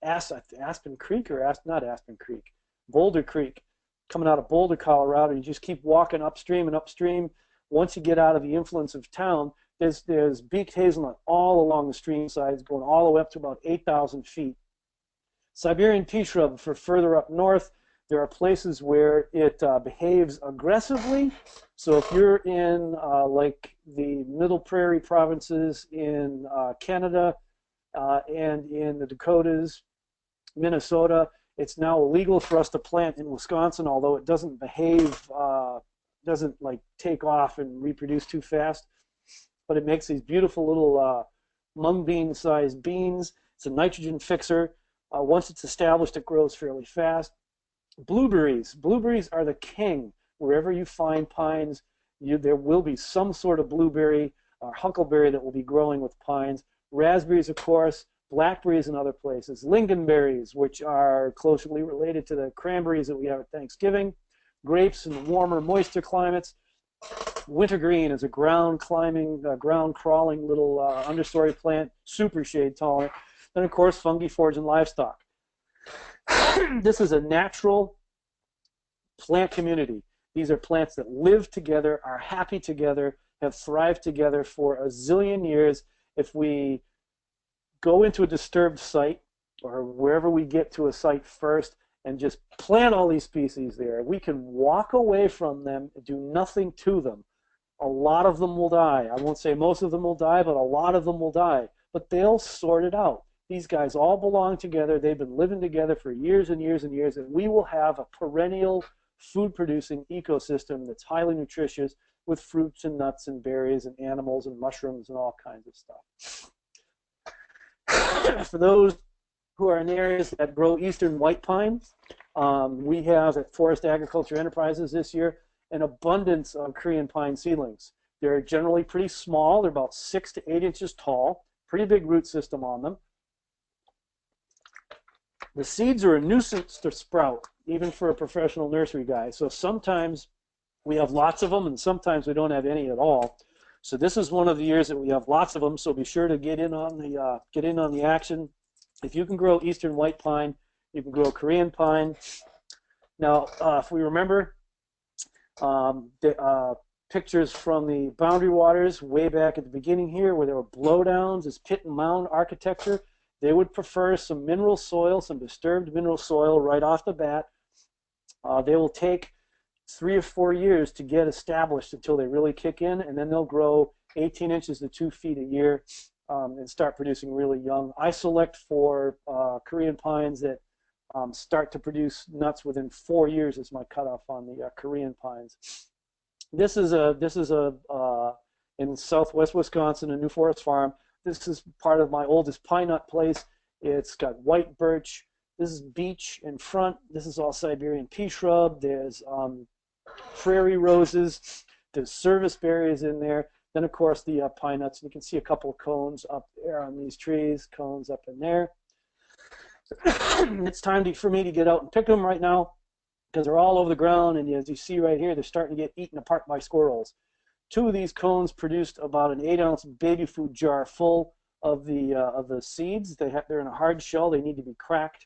Aspen Creek, or not Aspen Creek, Boulder Creek, coming out of Boulder, Colorado. You just keep walking upstream and upstream. Once you get out of the influence of town, there's beaked hazelnut all along the stream sides, going all the way up to about 8,000 feet. Siberian pea shrub for further up north. There are places where it behaves aggressively. So if you're in like the Middle Prairie provinces in Canada and in the Dakotas, Minnesota, it's now illegal for us to plant in Wisconsin, although it doesn't behave, doesn't like take off and reproduce too fast. But it makes these beautiful little mung bean-sized beans. It's a nitrogen fixer. Once it's established, it grows fairly fast. Blueberries. Blueberries are the king. Wherever you find pines, there will be some sort of blueberry or huckleberry that will be growing with pines. Raspberries, of course, blackberries in other places. Lingonberries, which are closely related to the cranberries that we have at Thanksgiving. Grapes in warmer, moister climates. Wintergreen is a ground-crawling little understory plant, super shade tolerant. Then, of course, fungi, forage, and livestock. This is a natural plant community. These are plants that live together, are happy together, have thrived together for a zillion years. If we go into a disturbed site, or wherever we get to a site first, and just plant all these species there, we can walk away from them and do nothing to them. A lot of them will die. I won't say most of them will die, but a lot of them will die. But they'll sort it out. These guys all belong together. They've been living together for years and years and years, and we will have a perennial food-producing ecosystem that's highly nutritious with fruits and nuts and berries and animals and mushrooms and all kinds of stuff. For those who are in areas that grow eastern white pine, we have at Forest Agriculture Enterprises this year an abundance of Korean pine seedlings. They're generally pretty small. They're about 6 to 8 inches tall, pretty big root system on them. The seeds are a nuisance to sprout, even for a professional nursery guy. So sometimes we have lots of them, and sometimes we don't have any at all. So this is one of the years that we have lots of them. So be sure to get in on the action. If you can grow eastern white pine, you can grow Korean pine. Now, if we remember the pictures from the boundary waters way back at the beginning here, where there were blowdowns, this pit and mound architecture. They would prefer some mineral soil, some disturbed mineral soil right off the bat. They will take 3 or 4 years to get established until they really kick in, and then they'll grow 18 inches to 2 feet a year and start producing really young. I select for Korean pines that start to produce nuts within 4 years as my cutoff on the Korean pines. This is in southwest Wisconsin, a New Forest farm. This is part of my oldest pine nut place. It's got white birch. This is beech in front. This is all Siberian pea shrub. There's prairie roses. There's service berries in there. Then, of course, the pine nuts. You can see a couple of cones up there on these trees, cones up in there. It's time for me to get out and pick them right now because they're all over the ground, and as you see right here, they're starting to get eaten apart by squirrels. Two of these cones produced about an 8-ounce baby food jar full of the seeds. They're in a hard shell. They need to be cracked,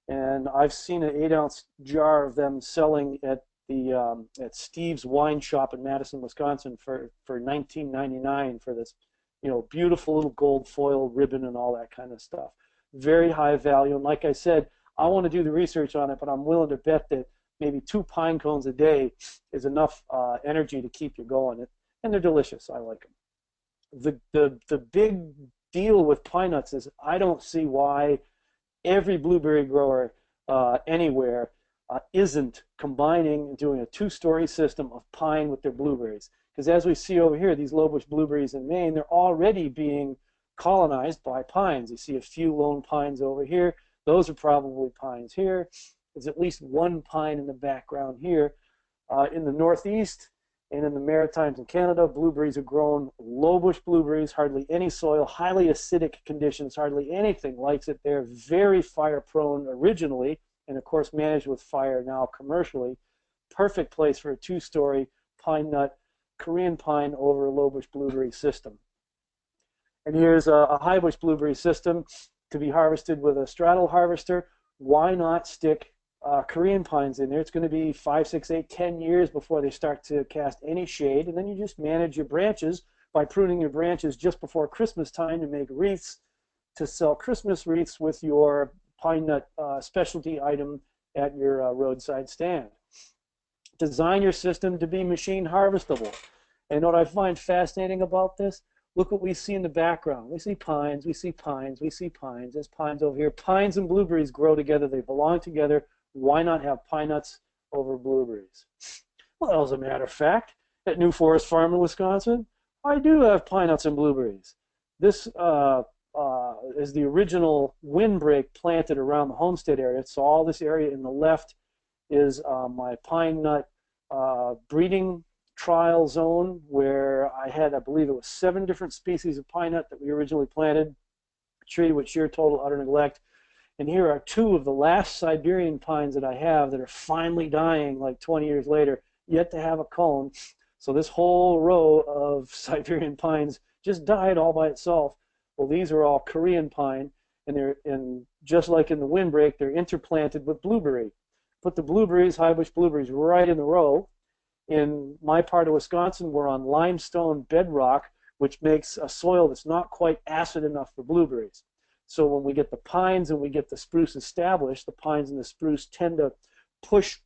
and I've seen an 8-ounce jar of them selling at at Steve's Wine Shop in Madison, Wisconsin for $19.99 for this, beautiful little gold foil ribbon and all that kind of stuff. Very high value, and like I said, I want to do the research on it, but I'm willing to bet that maybe 2 pine cones a day is enough energy to keep you going. And they're delicious. I like them. The big deal with pine nuts is I don't see why every blueberry grower anywhere isn't combining and doing a 2-story system of pine with their blueberries. Because as we see over here, these low-bush blueberries in Maine, they're already being colonized by pines. You see a few lone pines over here. Those are probably pines here. There's at least 1 pine in the background here. In the Northeast and in the Maritimes in Canada, blueberries are grown, low-bush blueberries, hardly any soil, highly acidic conditions, hardly anything likes it. They're very fire-prone originally, and of course managed with fire now commercially. Perfect place for a 2-story pine nut, Korean pine over a low-bush blueberry system. And here's a high-bush blueberry system to be harvested with a straddle harvester. Why not stick Korean pines in there? It's going to be 5, 6, 8, 10 years before they start to cast any shade, and then you just manage your branches by pruning your branches just before Christmas time to make wreaths, to sell Christmas wreaths with your pine nut specialty item at your roadside stand. Design your system to be machine harvestable. And what I find fascinating about this, look what we see in the background. We see pines, we see pines, we see pines. There's pines over here. Pines and blueberries grow together. They belong together. Why not have pine nuts over blueberries? Well, as a matter of fact, at New Forest Farm in Wisconsin, I do have pine nuts and blueberries. This is the original windbreak planted around the Homestead area. So all this area in the left is my pine nut breeding trial zone where I had, I believe it was 7 different species of pine nut that we originally planted, a tree with sheer total utter neglect. And here are 2 of the last Siberian pines that I have that are finally dying like 20 years later, yet to have a cone. So this whole row of Siberian pines just died all by itself. Well, these are all Korean pine, and just like in the windbreak, they're interplanted with blueberry. Put the blueberries, high-bush blueberries, right in the row. In my part of Wisconsin, we're on limestone bedrock, which makes a soil that's not quite acid enough for blueberries. So when we get the pines and we get the spruce established, the pines and the spruce tend to push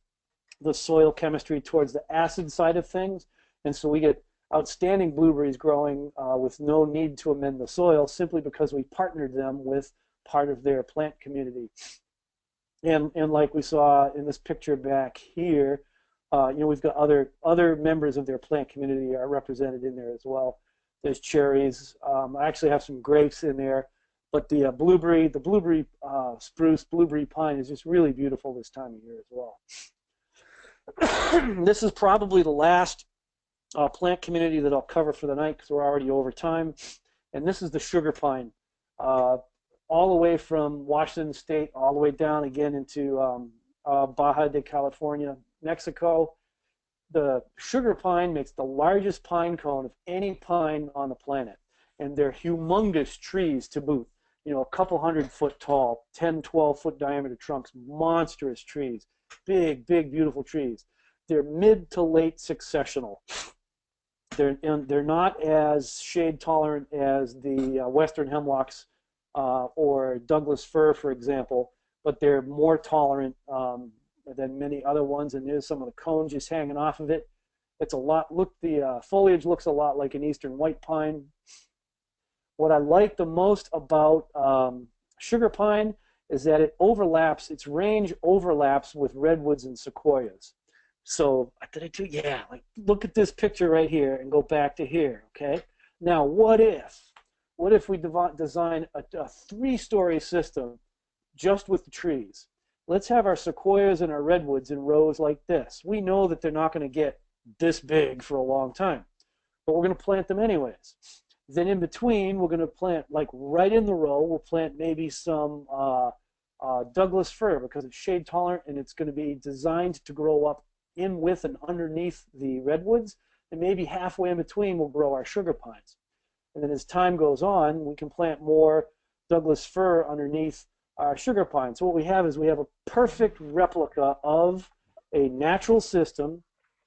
the soil chemistry towards the acid side of things, and so we get outstanding blueberries growing with no need to amend the soil, simply because we partnered them with part of their plant community. And like we saw in this picture back here, we've got other members of their plant community are represented in there as well. There's cherries. I actually have some grapes in there, but the blueberry spruce, blueberry pine is just really beautiful this time of year as well. This is probably the last plant community that I'll cover for the night because we're already over time. And this is the sugar pine, all the way from Washington State, all the way down again into Baja de California, Mexico. The sugar pine makes the largest pine cone of any pine on the planet. And they're humongous trees to boot. A couple 100-foot tall, 10, 12-foot diameter trunks, monstrous trees, big, big, beautiful trees. They're mid to late successional. They're not as shade tolerant as the western hemlocks or Douglas fir, for example, but they're more tolerant than many other ones. And there's some of the cones just hanging off of it. It's a lot. Look, the foliage looks a lot like an eastern white pine. What I like the most about sugar pine is that its range overlaps with redwoods and sequoias. So, did I do? Yeah, like look at this picture right here and go back to here, okay? Now, what if we design a 3-story system just with the trees? Let's have our sequoias and our redwoods in rows like this. We know that they're not going to get this big for a long time, but we're going to plant them anyways. Then in between, we're going to plant, like right in the row, we'll plant maybe some Douglas fir because it's shade tolerant and it's going to be designed to grow up in with and underneath the redwoods, and maybe halfway in between we'll grow our sugar pines. And then as time goes on, we can plant more Douglas fir underneath our sugar pines. So what we have is we have a perfect replica of a natural system.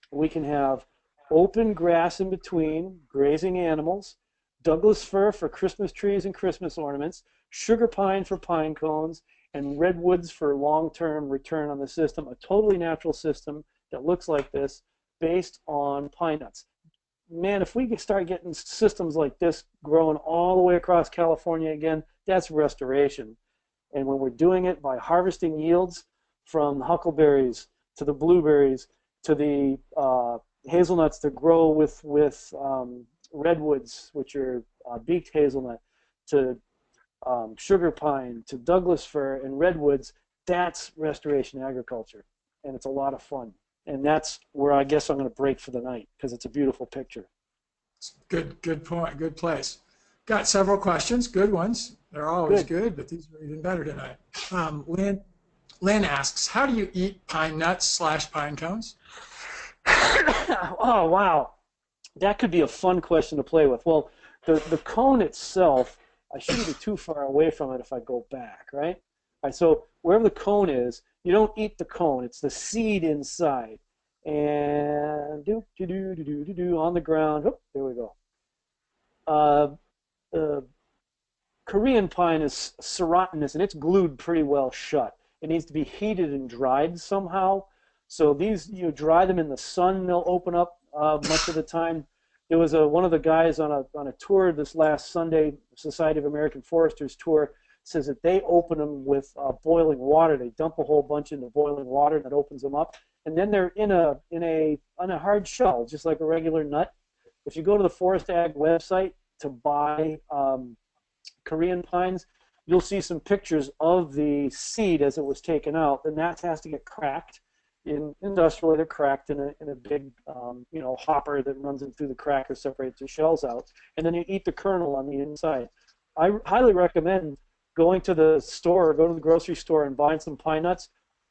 We can have open grass in between, grazing animals, Douglas fir for Christmas trees and Christmas ornaments, sugar pine for pine cones, and redwoods for long-term return on the system. A totally natural system that looks like this based on pine nuts. Man, if we could start getting systems like this growing all the way across California again, that's restoration. And when we're doing it by harvesting yields from huckleberries to the blueberries to the hazelnuts that grow with redwoods, which are beaked hazelnut, to sugar pine, to Douglas fir and redwoods, that's restoration agriculture. And it's a lot of fun. And that's where I guess I'm going to break for the night because it's a beautiful picture. Good point. Good place. Got several questions. Good ones. They're always good, but these are even better tonight. Lynn asks, how do you eat pine nuts / pine cones? Oh, wow. That could be a fun question to play with. Well, the cone itself, I shouldn't be too far away from it if I go back, right? All right, so wherever the cone is, you don't eat the cone. It's the seed inside. And on the ground. Oh, there we go. Korean pine is serotinous, and it's glued pretty well shut. It needs to be heated and dried somehow. So these, you dry them in the sun, they'll open up much of the time. There was one of the guys on a tour this last Sunday, Society of American Foresters tour, says that they open them with boiling water. They dump a whole bunch into boiling water that opens them up, and then they're on a hard shell, just like a regular nut. If you go to the Forest Ag website to buy Korean pines, you'll see some pictures of the seed as it was taken out. The nuts has to get cracked. Industrially, they're cracked in a big hopper that runs in through the cracker, separates the shells out, and then you eat the kernel on the inside. I highly recommend going to the store, or go to the grocery store and buying some pine nuts,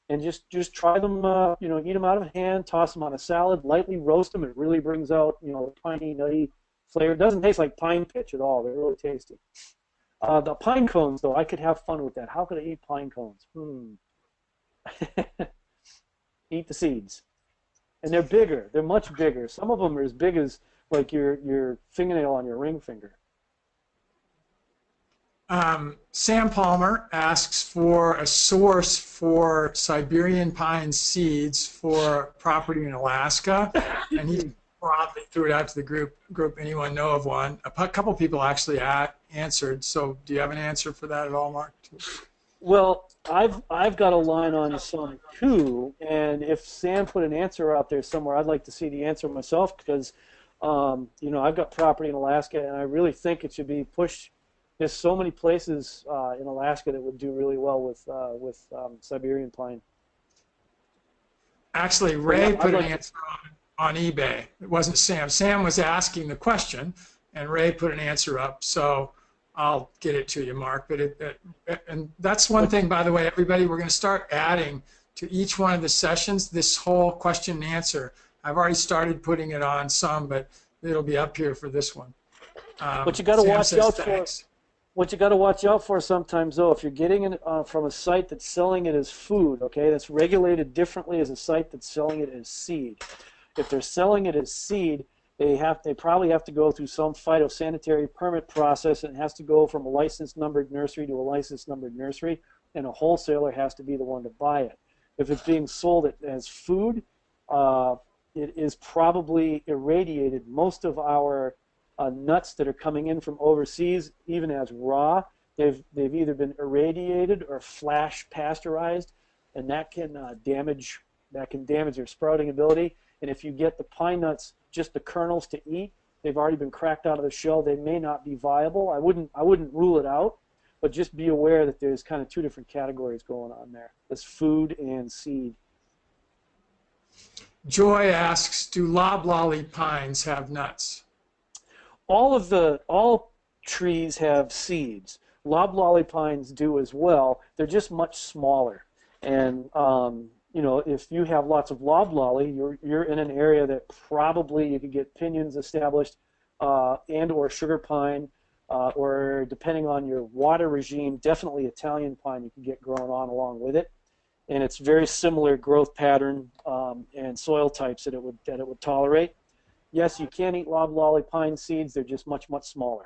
and just try them. Eat them out of hand, toss them on a salad, lightly roast them. It really brings out the piney, nutty flavor. It doesn't taste like pine pitch at all. They're really tasty. The pine cones, though, I could have fun with that. How could I eat pine cones? Eat the seeds. And they're bigger. They're much bigger. Some of them are as big as like your fingernail on your ring finger. Sam Palmer asks for a source for Siberian pine seeds for property in Alaska, and he broadly threw it out to the group. Anyone know of one? A couple people actually answered. So, do you have an answer for that at all, Mark? Well, I've got a line on some too, and if Sam put an answer out there somewhere, I'd like to see the answer myself because, I've got property in Alaska, and I really think it should be pushed. There's so many places in Alaska that would do really well with Siberian pine. Actually, Ray put an answer on eBay. It wasn't Sam. Sam was asking the question, and Ray put an answer up. So I'll get it to you, Mark. But and that's one thing, by the way, everybody. We're going to start adding to each one of the sessions this whole question and answer. I've already started putting it on some, but it'll be up here for this one. But you got to watch out for. What you got to watch out for sometimes, though, if you're getting it from a site that's selling it as food, okay, that's regulated differently as a site that's selling it as seed. If they're selling it as seed, they probably have to go through some phytosanitary permit process, and it has to go from a licensed numbered nursery to a licensed numbered nursery, and a wholesaler has to be the one to buy it. If it's being sold as food, it is probably irradiated. Most of our nuts that are coming in from overseas, even as raw, they've either been irradiated or flash pasteurized, and that can damage their sprouting ability. And if you get the pine nuts, just the kernels to eat, they've already been cracked out of the shell. They may not be viable. I wouldn't rule it out, but just be aware that there's kind of two different categories going on there: there's food and seed. Joy asks, do loblolly pines have nuts? All trees have seeds. Loblolly pines do as well. They're just much smaller. And you know, if you have lots of loblolly, you're in an area that probably you could get pinyons established, and or sugar pine, or depending on your water regime, definitely Italian pine you can get growing on along with it. And it's very similar growth pattern and soil types that it would tolerate. Yes, you can eat loblolly pine seeds. They're just much, much smaller.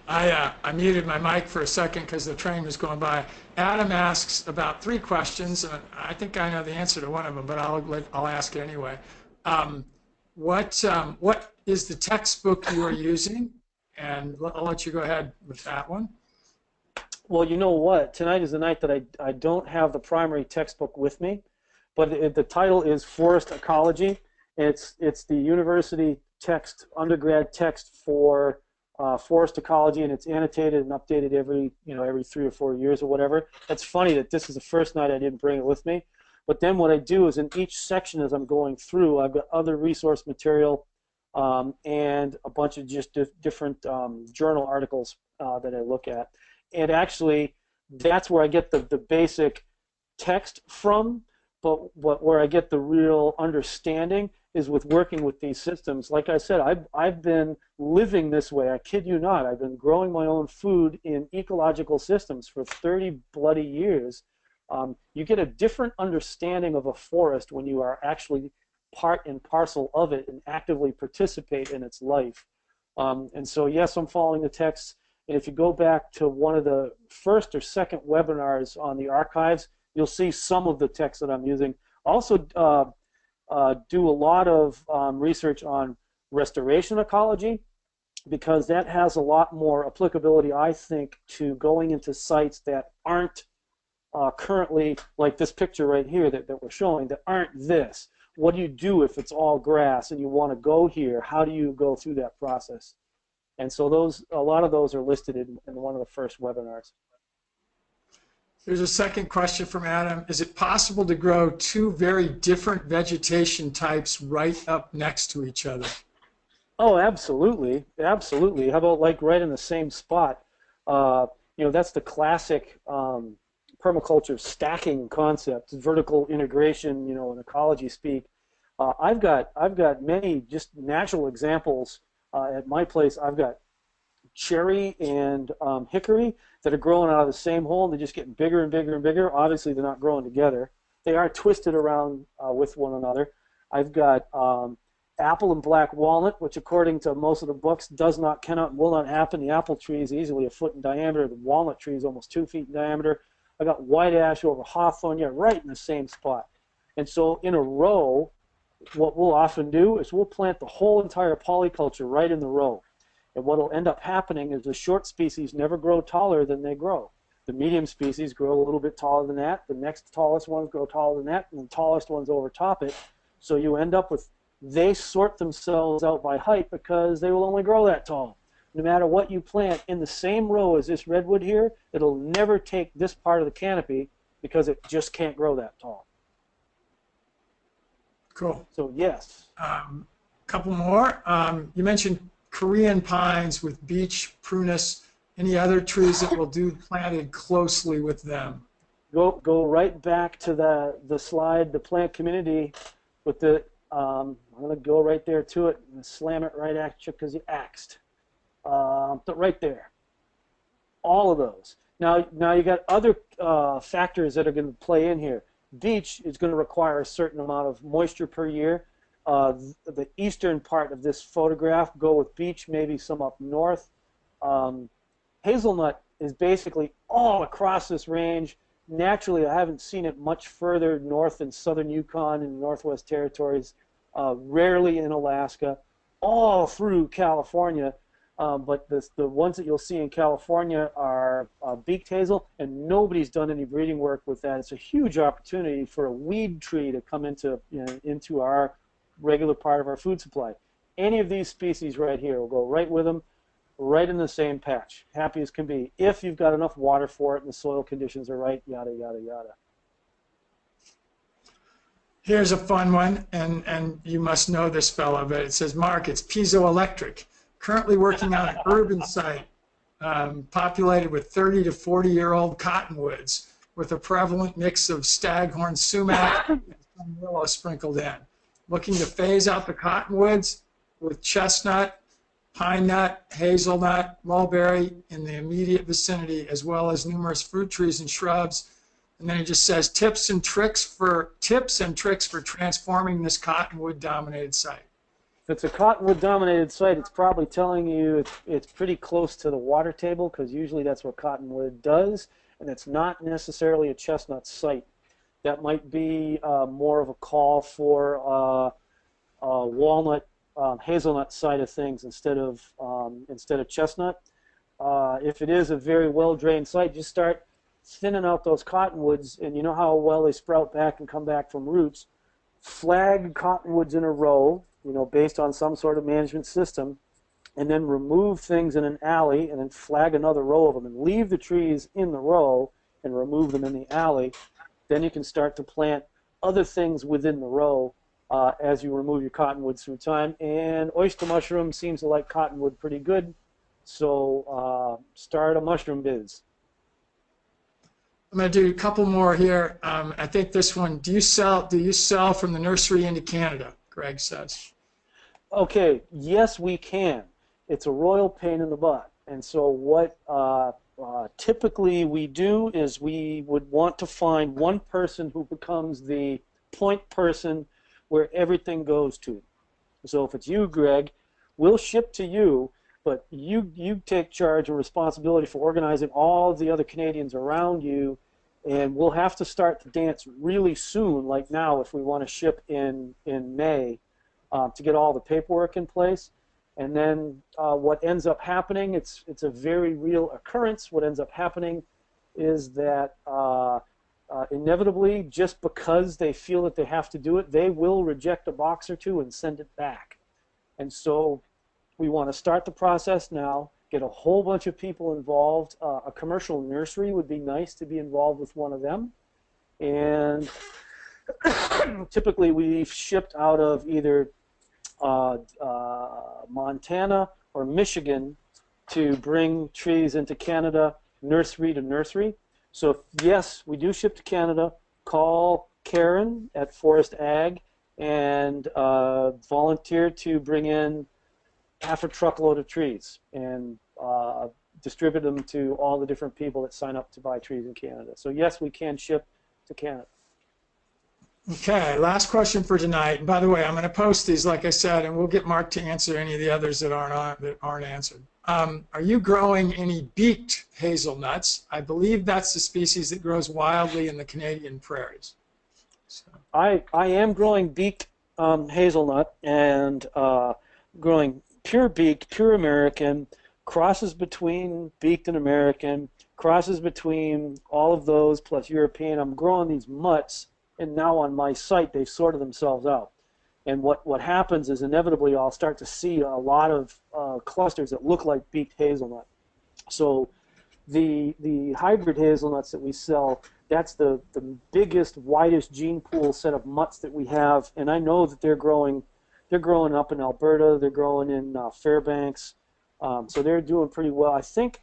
I muted my mic for a second because the train was going by. Adam asks about 3 questions, and I think I know the answer to one of them, but I'll ask it anyway. What is the textbook you are using? And I'll let you go ahead with that one. Well, you know what? Tonight is the night that I don't have the primary textbook with me, but the title is Forest Ecology. It's the university text, undergrad text for forest ecology, and it's annotated and updated every 3 or 4 years or whatever. It's funny that this is the first night I didn't bring it with me. But then what I do is in each section as I'm going through, I've got other resource material and a bunch of just different journal articles that I look at. And actually, that's where I get the basic text from, but where I get the real understanding is with working with these systems. Like I said, I've been living this way. I kid you not. I've been growing my own food in ecological systems for 30 bloody years. You get a different understanding of a forest when you are actually part and parcel of it and actively participate in its life. And so, yes, I'm following the texts. And if you go back to one of the first or second webinars on the archives, you'll see some of the text that I'm using. Also, do a lot of research on restoration ecology, because that has a lot more applicability, I think, to going into sites that aren't currently, like this picture right here that we're showing, that aren't this. What do you do if it's all grass and you want to go here? How do you go through that process? And so a lot of those are listed in one of the first webinars. There's a second question from Adam. Is it possible to grow 2 very different vegetation types right up next to each other? Oh, absolutely. Absolutely. How about like right in the same spot? That's the classic permaculture stacking concept, vertical integration, in ecology speak. I've got many just natural examples at my place. I've got cherry and hickory that are growing out of the same hole, and they're just getting bigger and bigger and bigger. Obviously, they're not growing together. They are twisted around with one another. I've got apple and black walnut, which according to most of the books cannot and will not happen. The apple tree is easily 1 foot in diameter. The walnut tree is almost 2 feet in diameter. I got white ash over hawthorn, right in the same spot. And so in a row, what we'll often do is we'll plant the whole entire polyculture right in the row. And what will end up happening is the short species never grow taller than they grow. The medium species grow a little bit taller than that. The next tallest ones grow taller than that, and the tallest ones overtop it. So you end up with, they sort themselves out by height because they will only grow that tall. No matter what you plant in the same row as this redwood here, it'll never take this part of the canopy because it just can't grow that tall. Cool. So yes. Couple more. You mentioned Korean pines with beech, prunus. Any other trees that will do planted closely with them? Go right back to the slide, the plant community, with the. I'm going to go right there to it and slam it right at you because you axed. But right there. All of those. Now you got other factors that are going to play in here. Beech is going to require a certain amount of moisture per year. The eastern part of this photograph, go with beech, maybe some up north. Hazelnut is basically all across this range. Naturally, I haven't seen it much further north in southern Yukon and Northwest Territories, rarely in Alaska, all through California. But the ones that you'll see in California are beaked hazel, and nobody's done any breeding work with that. It's a huge opportunity for a weed tree to come into our regular part of our food supply. Any of these species right here will go right with them, right in the same patch, happy as can be, if you've got enough water for it and the soil conditions are right, yada, yada, yada. Here's a fun one, and you must know this fellow, but it says, Mark, it's piezoelectric. currently working on an urban site populated with 30 to 40-year-old cottonwoods with a prevalent mix of staghorn sumac and some willow sprinkled in. Looking to phase out the cottonwoods with chestnut, pine nut, hazelnut, mulberry in the immediate vicinity, as well as numerous fruit trees and shrubs. And then it just says tips and tricks for transforming this cottonwood-dominated site. If it's a cottonwood-dominated site, it's probably telling you it's pretty close to the water table, because usually that's what cottonwood does, and it's not necessarily a chestnut site. That might be more of a call for walnut, hazelnut side of things instead of chestnut. If it is a very well-drained site, just start thinning out those cottonwoods, and you know how well they sprout back and come back from roots. Flag cottonwoods in a row, based on some sort of management system, and then remove things in an alley, and then flag another row of them, and leave the trees in the row and remove them in the alley. Then you can start to plant other things within the row as you remove your cottonwoods through time. And oyster mushroom seems to like cottonwood pretty good, so start a mushroom biz. I'm going to do a couple more here. I think this one, do you sell from the nursery into Canada? Greg says. Okay, yes, we can. It's a royal pain in the butt. And so what typically we do is we would want to find one person who becomes the point person where everything goes to. So if it's you, Greg, we'll ship to you, but you take charge and responsibility for organizing all of the other Canadians around you, and we'll have to start the dance really soon, like now, if we want to ship in May, to get all the paperwork in place. And then what ends up happening, it's a very real occurrence. What ends up happening is that inevitably, just because they feel that they have to do it, they will reject a box or two and send it back. And so we want to start the process now, get a whole bunch of people involved. A commercial nursery would be nice to be involved with one of them. And typically we've shipped out of either Montana or Michigan to bring trees into Canada, nursery to nursery. So yes, we do ship to Canada. Call Karen at Forest Ag and volunteer to bring in half a truckload of trees and distribute them to all the different people that sign up to buy trees in Canada. So yes, we can ship to Canada. Okay, last question for tonight. And by the way, I'm going to post these, like I said, and we'll get Mark to answer any of the others that aren't answered. Are you growing any beaked hazelnuts? I believe that's the species that grows wildly in the Canadian prairies. So. I am growing beaked hazelnut and growing pure beaked, pure American, crosses between beaked and American, crosses between all of those plus European. I'm growing these mutts, and now on my site they've sorted themselves out. And what happens is inevitably I'll start to see a lot of clusters that look like beaked hazelnut. So the hybrid hazelnuts that we sell, that's the biggest, widest gene pool set of mutts that we have, and I know that they're growing up in Alberta, they're growing in Fairbanks, so they're doing pretty well. I think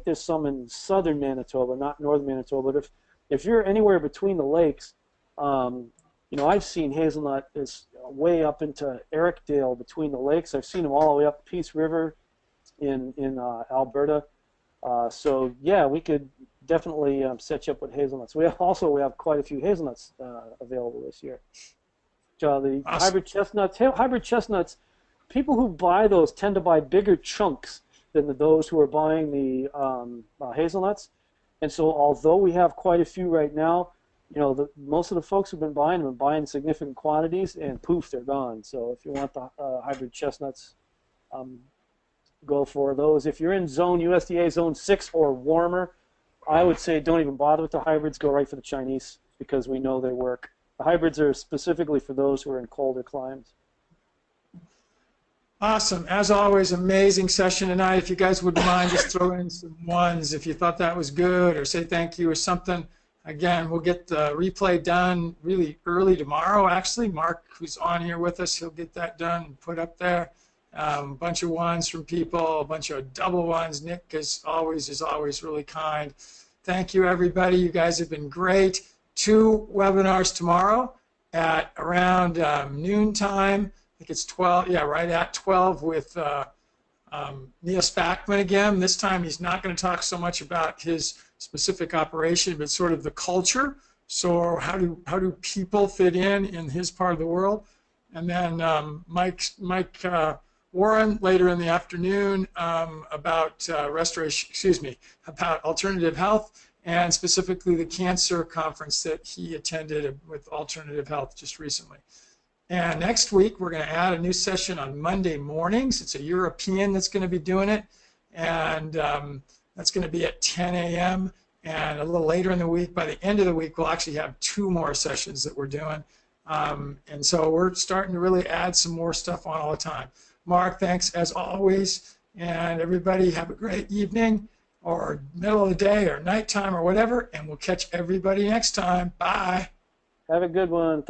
there's some in southern Manitoba, not northern Manitoba, but if you're anywhere between the lakes, I've seen hazelnut is way up into Ericdale between the lakes. I've seen them all the way up Peace River in Alberta. So yeah, we could definitely set you up with hazelnuts. We have quite a few hazelnuts available this year. The awesome. Hybrid chestnuts, people who buy those tend to buy bigger chunks than those who are buying the hazelnuts. And so although we have quite a few right now, most of the folks who've been buying them have been buying significant quantities, and poof, they're gone. So if you want the hybrid chestnuts, go for those. If you're in USDA Zone 6 or warmer, I would say don't even bother with the hybrids. Go right for the Chinese, because we know they work. The hybrids are specifically for those who are in colder climes. Awesome. As always, amazing session tonight. If you guys wouldn't mind, just throw in some ones if you thought that was good, or say thank you or something. Again, we'll get the replay done really early tomorrow, actually. Mark, who's on here with us, he'll get that done and put up there. A bunch of ones from people, a bunch of double ones. Nick is always really kind. Thank you, everybody. You guys have been great. 2 webinars tomorrow at around noontime. I think it's 12. Yeah, right at 12 with Neil Spackman again. This time he's not going to talk so much about his specific operation, but sort of the culture. So how do people fit in his part of the world? And then Mike Warren later in the afternoon about about alternative health, and specifically the cancer conference that he attended with alternative health just recently. And next week we're going to add a new session on Monday mornings. It's a European that's going to be doing it, and that's going to be at 10 a.m. And a little later in the week, by the end of the week, we'll actually have 2 more sessions that we're doing. And so we're starting to really add some more stuff on all the time. Mark, thanks as always, and everybody have a great evening or middle of the day or nighttime or whatever, and we'll catch everybody next time. Bye. Have a good one.